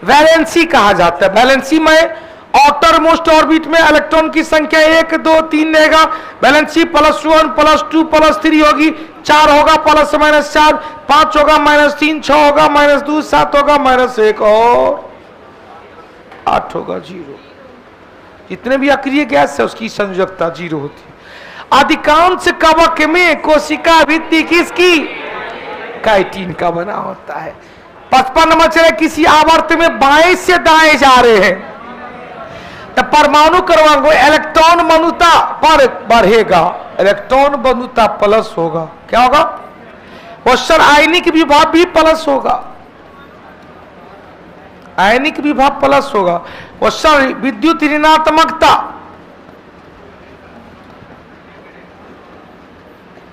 वैलेंसी कहा जाता है। वैलेंसी में आउटर मोस्ट ऑर्बिट में इलेक्ट्रॉन की संख्या 1, 2, 3 रहेगा। वैलेंसी +1, +2, +3 होगी, 4 होगा ±4, 5 होगा -3, 6 होगा -2, 7 होगा -1 और 8 होगा 0। जितने भी अक्रिय गैस है उसकी संयोजकता 0 होती है। अधिकांश कवक में कोशिका भित्ति किसकी? काइटिन का बना होता है। 55 नंबर। चले किसी आवर्त में बाएं से दाएं जा रहे हैं तो परमाणु क्रमांक इलेक्ट्रॉन बंधुता पर बढ़ेगा, इलेक्ट्रॉन बंधुता प्लस होगा। क्या होगा? क्वेश्चन आयनिक विभव भी प्लस होगा, आयनिक विभव प्लस होगा। क्वेश्चन विद्युत ऋणात्मकता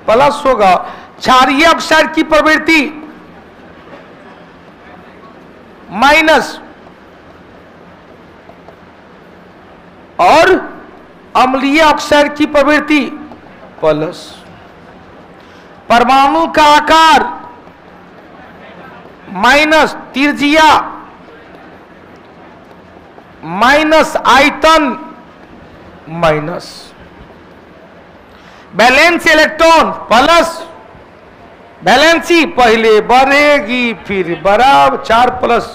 प्लस होगा। क्षारीय ऑक्साइड की प्रवृत्ति माइनस और अम्लीय ऑक्साइड की प्रवृत्ति प्लस। परमाणु का आकार माइनस, त्रिज्या माइनस, आयतन minus. Balance electron plus, valency पहले बढ़ेगी फिर बराबर 4 प्लस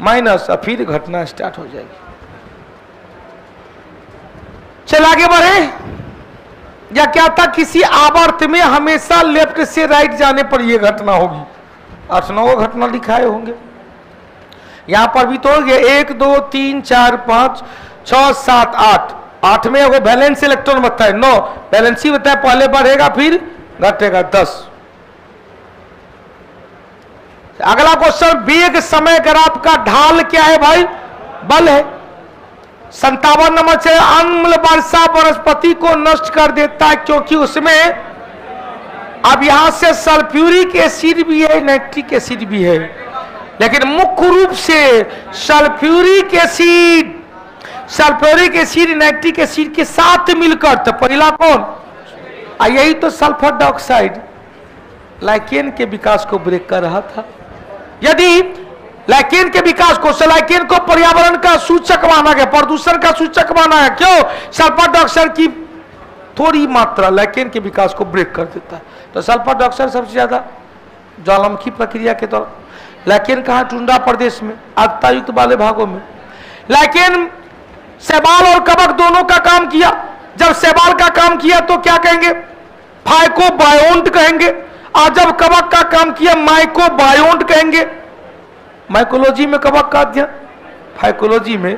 माइनस और फिर घटना स्टार्ट हो जाएगी। चल आगे बढ़े। या क्या था? किसी आवर्त में हमेशा लेफ्ट से राइट जाने पर यह घटना होगी। 8-9 घटना दिखाए होंगे यहां पर भी। तो ये 1, 2, 3, 4, 5, 6, 7, 8। 8 में वो बैलेंस इलेक्ट्रॉन बताए 9, बैलेंसी बताए पहले बढ़ेगा फिर घटेगा 10। अगला क्वेश्चन, वेग समय ग्राफ का ढाल क्या है भाई? बल है। 57 नंबर से अम्ल वर्षा वनस्पति को नष्ट कर देता है, क्योंकि उसमें अब यहां से सल्फ्यूरिक एसिड भी है, नाइट्रिक एसिड भी है, लेकिन मुख्य रूप से सल्फ्यूरिक एसिड नाइट्रिक एसिड के साथ मिलकर, तो पहला कौन, यही तो सल्फर डाइऑक्साइड लाइकेन के विकास को ब्रेक कर रहा था। यदि लाइकेन के विकास को, लाइकेन को पर्यावरण का सूचक माना गया, प्रदूषण का सूचक माना गया, क्यों, सल्फर डाइऑक्साइड की थोड़ी मात्रा लाइकेन के विकास को ब्रेक कर देता है। तो सल्फर डाइऑक्साइड सबसे ज्यादा ज्वालामुखी प्रक्रिया के दौरान, लाइकेन कहाँ, टुंड्रा प्रदेश में, आर्द्रता युक्त वाले भागों में। लाइकेन शैवाल और कवक दोनों का काम किया। जब शैवाल का काम किया तो क्या कहेंगे, फाइकोबायोन्ट कहेंगे, और जब कवक का काम किया माइकोबायोन्ट कहेंगे। माइकोलॉजी में कवक का अध्ययन, फाइकोलॉजी में,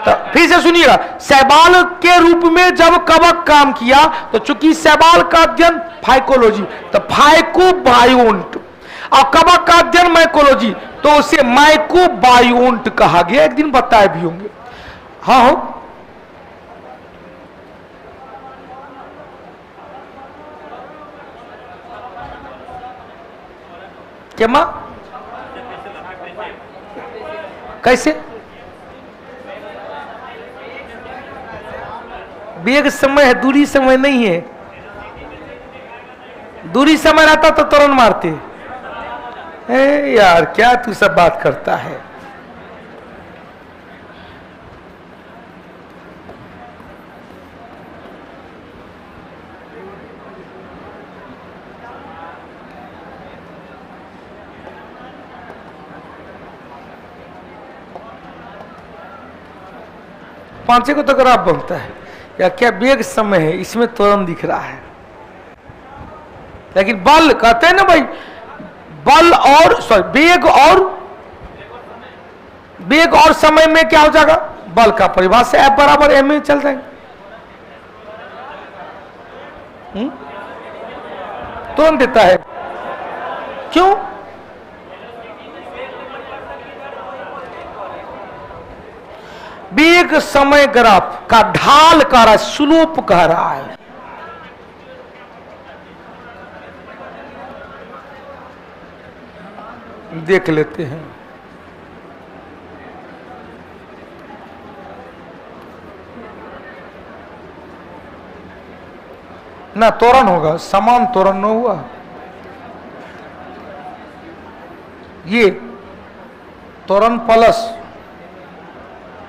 तो फिर से सुनिएगा, शैवाल के रूप में जब कवक काम किया तो चूंकि शैवाल का अध्ययन फाइकोलॉजी, तो फाइकोबायोन्ट, और कवक का अध्ययन माइकोलॉजी, तो उसे माइकोबायोन्ट कहा गया। एक दिन बताए भी होंगे। हाँ हो, क्या मां, कैसे, वेग समय है, दूरी समय नहीं है। दूरी समय रहता तो तुरंत मारते। यार क्या तू सब बात करता है। पांचे को तो ग्राफ बनता है, या क्या वेग समय है, इसमें तुरंत दिख रहा है। लेकिन बल कहते हैं ना भाई, बल और वेग और समय में क्या हो जाएगा, बल का परिभाषा F बराबर m में चल जाएंगे, तुरंत देता है। क्यों, वेग समय ग्राफ का ढाल कह रहा है, स्लोप कह रहा है। देख लेते हैं। ना त्वरण होगा, समान त्वरण न हुआ। ये त्वरण प्लस,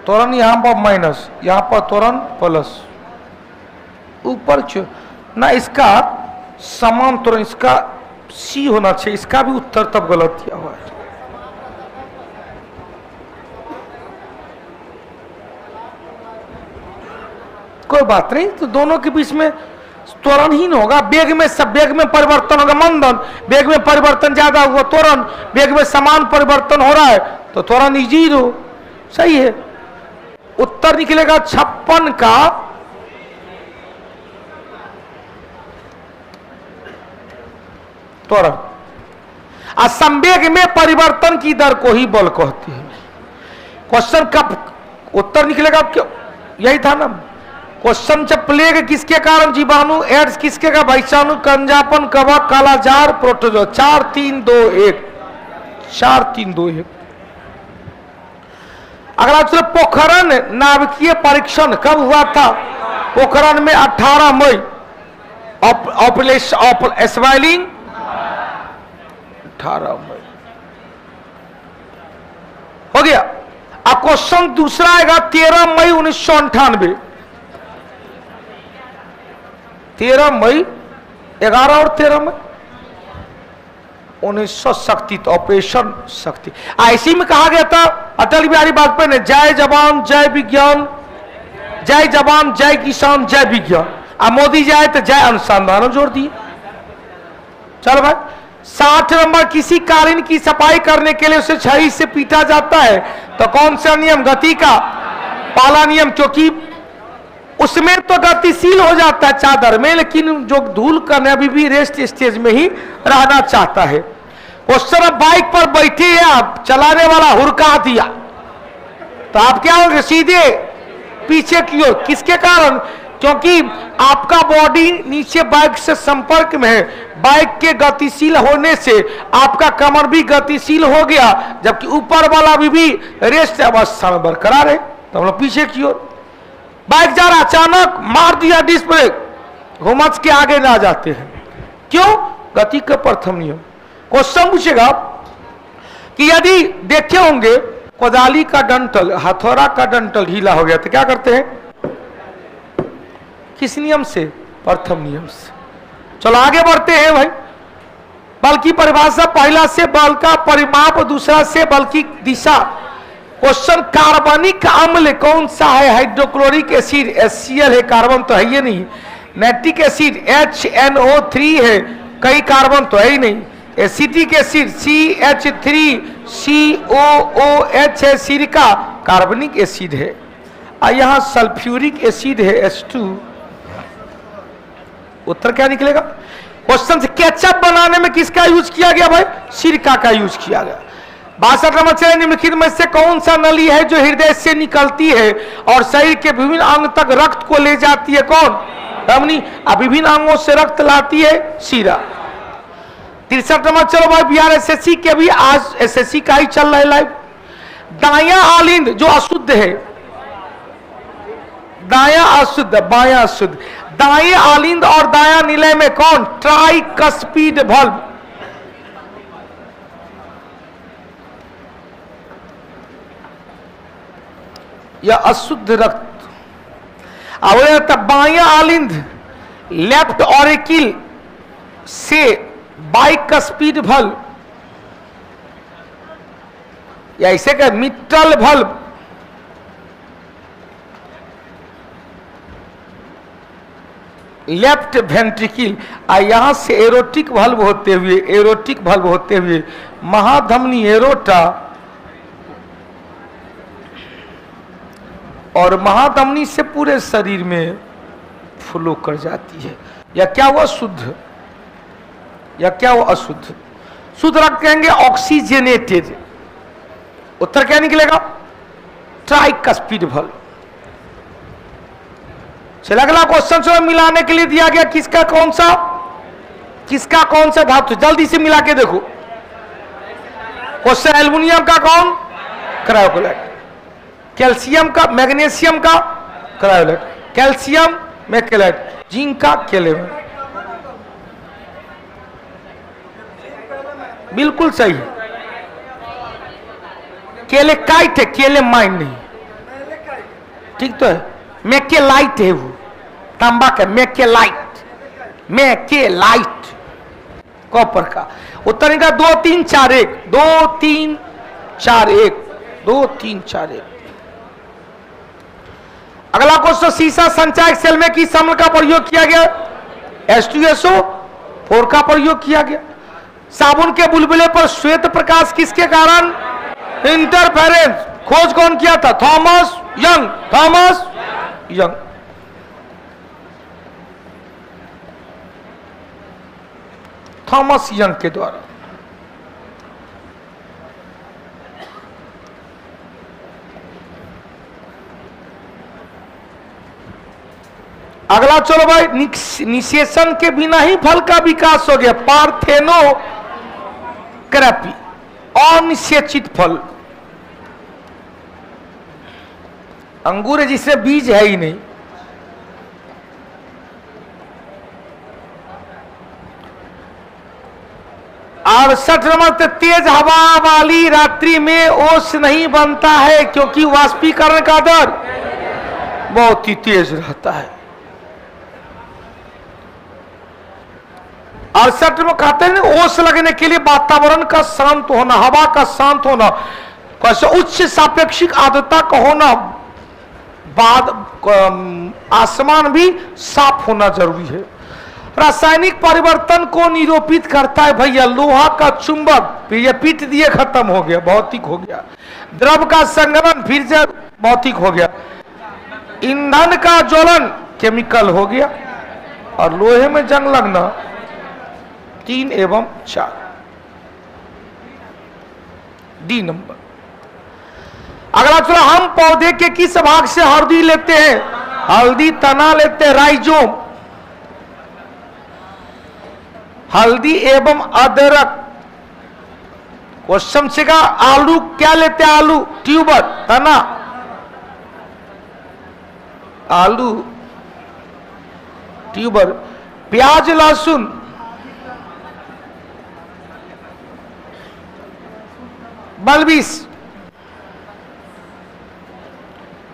त्वरण यहां पर माइनस, यहां पर त्वरण प्लस, ऊपर ना, इसका समान त्वरण, इसका सी होना चाहिए, इसका भी उत्तर तब गलत दिया हुआ है। कोई बात नहीं, तो दोनों के बीच में त्वरण ही नहीं होगा। वेग में सब, वेग में परिवर्तन होगा मंदन, वेग में परिवर्तन ज्यादा हुआ त्वरण, वेग में समान परिवर्तन हो रहा है तो त्वरण जीरो। सही है, उत्तर निकलेगा 56 का त्वरण। असंवेग में परिवर्तन की दर को ही बल कहती है। क्वेश्चन कब उत्तर निकलेगा, क्यों, यही था ना क्वेश्चन। जब प्लेग किसके कारण, जीवाणु, एड्स किसके का, वैषाणु, कंजापन, कवक, कालाजार, प्रोटोजोआ। 4 3 2 1, 4 3 2 1। अगला चलो, पोखरण नाभिकीय परीक्षण कब हुआ था? पोखरण में 18 मई। स्माइलिंग 18 मई हो गया। अब क्वेश्चन दूसरा आएगा 13 मई 1998। 13 मई, 11 और 13 मई 1900 शक्ति, तो ऑपरेशन शक्ति। ऐसी में कहा गया था अटल बिहारी वाजपेयी ने, जय जवान जय विज्ञान, जय जवान जय किसान जय विज्ञान। अब मोदी जी आए तो जय अनुसंधान जोड़ दिए। चलो भाई, 60 नंबर, किसी कालीन की सफाई करने के लिए उसे छड़ी से पीटा जाता है, तो कौन सा नियम? गति का पहला नियम, क्योंकि उसमें तो गतिशील हो जाता है चादर में, लेकिन जो धूल करने अभी भी रेस्ट स्टेज में ही रहना चाहता है। क्वेश्चन, अब बाइक पर बैठे हैं आप, चलाने वाला हुरका दिया तो आप क्या होंगे? सीधे पीछे की ओर। किसके कारण? क्योंकि आपका बॉडी नीचे बाइक से संपर्क में है, बाइक के गतिशील होने से आपका कमर भी गतिशील हो गया, जबकि ऊपर वाला भी रेस्ट अवस्था में बरकरार है। तो हम लोग पीछे की ओर, बाइक जा रहा, अचानक मार दिया डिस्क ब्रेक, घुमच के आगे ना जाते हैं। क्यों? गति का प्रथम नियम। क्वेश्चन पूछेगा कि यदि देखे होंगे कोदाली का डंठल, हथौड़ा का डंठल ढीला हो गया तो क्या करते हैं? किस नियम से? प्रथम नियम से। चलो आगे बढ़ते हैं भाई। बल की परिभाषा, पहला से बल का परिमाप, दूसरा से बल की दिशा। क्वेश्चन, कार्बनिक अम्ल कौन सा है? हाइड्रोक्लोरिक एसिड HCl है, कार्बन तो है ही नहीं। नाइट्रिक एसिड HNO3 है, कई कार्बन तो है ही नहीं। एसिटिक एसिड CH3COOH है, सिरका कार्बनिक एसिड है। और यहां सल्फ्यूरिक एसिड है H2। उत्तर क्या निकलेगा? क्वेश्चन से, केचप बनाने में किसका यूज किया गया भाई? सिरका का यूज किया गया। 62 नंबर से, निम्नलिखित में से कौन सा नली है जो हृदय से निकलती है और शरीर के विभिन्न अंग तक रक्त को ले जाती है? कौन? धमनी। विभिन्न अंगों से रक्त लाती है शिरा। 63 नंबर, चलो भाई बिहार SSC के भी आज SSC का ही चल रहा है लाइव। दाया आलिंद जो अशुद्ध है, दाया अशुद्ध, बाया अशुद्ध। दाएं आलिंद और दाया निलय में कौन? Tricuspid valve. यह अशुद्ध रक्त। अब बाया आलिंद लेफ्ट ऑरिकिल से बाइकस्पिड वल्व, या इसे कह मिट्रल वल्व। लेफ्ट वेंट्रिकल, यहां से एरोटिक वल्व होते हुए, एरोटिक वल्व होते हुए महाधमनी एरोटा और महाधमनी से पूरे शरीर में फ्लो कर जाती है। या क्या हुआ? शुद्ध, या क्या हुआ? अशुद्ध। शुद्ध रक्त कहेंगे ऑक्सीजनेटेड। उत्तर क्या निकलेगा? Tricuspid valve. चला अगला क्वेश्चन जो मिलाने के लिए दिया गया, किसका कौन सा, किसका कौन सा धातु? जल्दी से मिला के देखो। क्वेश्चन, एल्युमिनियम का कौन? क्रायोकोलाइट। कैल्शियम का, मैग्नीशियम का क्रायोलाइट। कैल्शियम मैकेलाइट। जिंक का केलेमाइन। बिल्कुल सही है। केलेकाइट है, केलेमाइन नहीं। ठीक तो है। मैकेलाइट है वो, तांबा का मैकेलाइट, मैकेलाइट कॉपर का। उत्तर का 2 3 4 1, 2 3 4 1, 2 3 4 1। अगला क्वेश्चन, सीसा संचायक सेल में किस अम्ल का प्रयोग किया गया? H2SO4 का प्रयोग किया गया। साबुन के बुलबुले पर श्वेत प्रकाश किसके कारण? इंटरफेरेंस। खोज कौन किया था? Thomas young. Thomas young. Thomas young के द्वारा। अगला चलो भाई, निषेचन के बिना ही फल का विकास हो गया। पार्थेनोग्राफी, अनिषेचित फल। अंगूर है जिसमें बीज है ही नहीं। और 60 नंबर, तेज हवा वाली रात्रि में ओस नहीं बनता है क्योंकि वाष्पीकरण का दर बहुत ही तेज रहता है। 68 में कहते हैं ओस लगने के लिए वातावरण का शांत होना, हवा का शांत होना, कैसे उच्च सापेक्षिक आर्द्रता का होना, बाद आसमान भी साफ होना जरूरी है। रासायनिक परिवर्तन को निरूपित करता है भैया। लोहा का चुंबक, फिर ये पीट दिए खत्म हो गया, भौतिक हो गया। द्रव का संगमन, फिर से भौतिक हो गया। ईंधन का ज्वलन, केमिकल हो गया। और लोहे में जंग लगना, 3 एवं 4। D number. अगला चलो, हम पौधे के किस भाग से हल्दी लेते हैं? हल्दी तना लेते हैं, राइजोम। हल्दी एवं अदरक। क्वेश्चन से का आलू क्या लेते हैं? आलू ट्यूबर, तना, आलू ट्यूबर। प्याज लहसुन, बलबीस,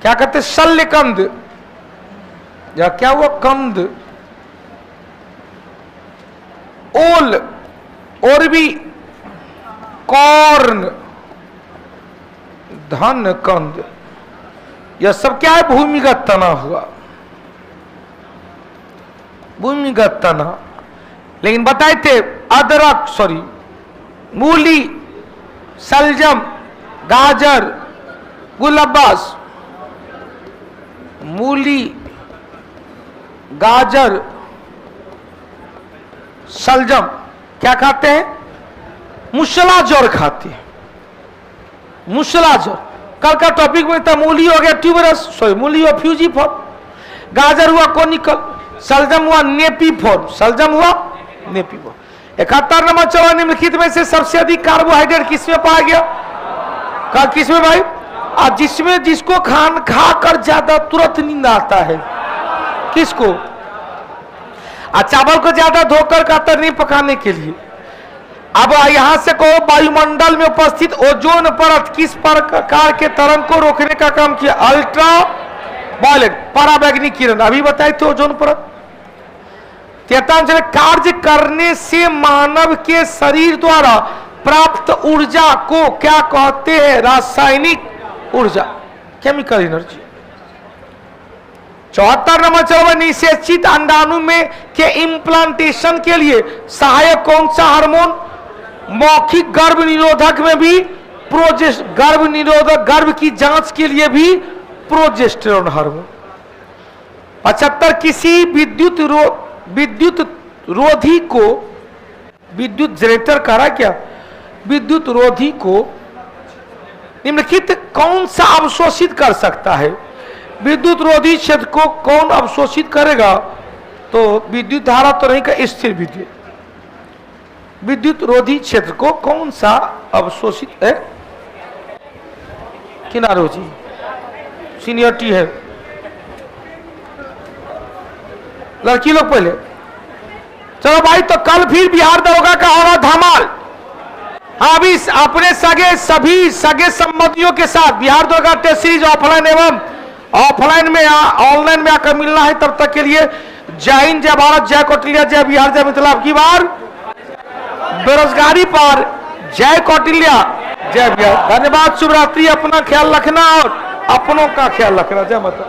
क्या कहते हैं? शल्यकंद, या क्या हुआ? कंद। ओल, और भी कॉर्न, धन कंद। यह सब क्या है? भूमिगत तना हुआ, भूमिगत तना। लेकिन बताए थे अदरक, सॉरी, मूली, सलजम, गाजर, गुलब्बास, मूली, गाजर, सलजम क्या खाते हैं? मुसला जड़ खाते हैं, मुसला जड़। कल का टॉपिक में था, मूली हो गया ट्यूबरस, सॉरी मूली हुआ फ्यूजीफॉर्म, गाजर हुआ कोनिकल, सलजम हुआ नेपीफॉर्म, सलजम हुआ नेपीफॉर्म। 71 नंबर चलो, निम्नलिखित में से सबसे अधिक कार्बोहाइड्रेट किसमें पाया गया? किसमें भाई? और जिसमें जिसको खाकर ज्यादा तुरंत नींद आता है, किसको? चावल को ज्यादा धोकर कातर नहीं पकाने के लिए। अब यहां से को वायुमंडल में उपस्थित ओजोन परत किस प्रकार के तरंग को रोकने का काम किया? अल्ट्रा वायलेट, पराबैंगनी किरण। अभी बताए थे ओजोन परत। 43 कार्य करने से मानव के शरीर द्वारा प्राप्त ऊर्जा को क्या कहते हैं? रासायनिक ऊर्जा, केमिकल एनर्जी। 74 नंबर चलो, निषेचित अंडाणु में के इम्प्लांटेशन के लिए सहायक कौन सा हार्मोन? मौखिक गर्भ निरोधक में भी गर्भ निरोधक, गर्भ की जांच के लिए भी प्रोजेस्टेरोन हार्मोन। 75 किसी विद्युत रोधी को, विद्युत जनरेटर करा क्या? विद्युत रोधी को निम्नलिखित कौन सा अवशोषित कर सकता है? विद्युत रोधी क्षेत्र को कौन अवशोषित करेगा? तो विद्युत धारा तो नहीं का, स्थिर विद्युत। विद्युत रोधी क्षेत्र को कौन सा अवशोषित है? किनारो जी, सीनियरिटी है। लड़की लोग पहले चलो भाई, तो कल फिर बिहार दरोगा का होगा धमाल। हाँ, अभी अपने सभी सगे संबंधियों के साथ बिहार दरोगा टेस्ट सीरीज ऑफलाइन एवं ऑफलाइन में ऑनलाइन में आकर मिलना है। तब तक के लिए जय हिंद, जय भारत, जय कौटिल्य, जय बिहार, जय मिथिला। अब की बार बेरोजगारी पर जय कौटिल्य, जय बिहार। धन्यवाद, शुभ रात्रि। अपना ख्याल रखना और अपनों का ख्याल रखना। जय माता।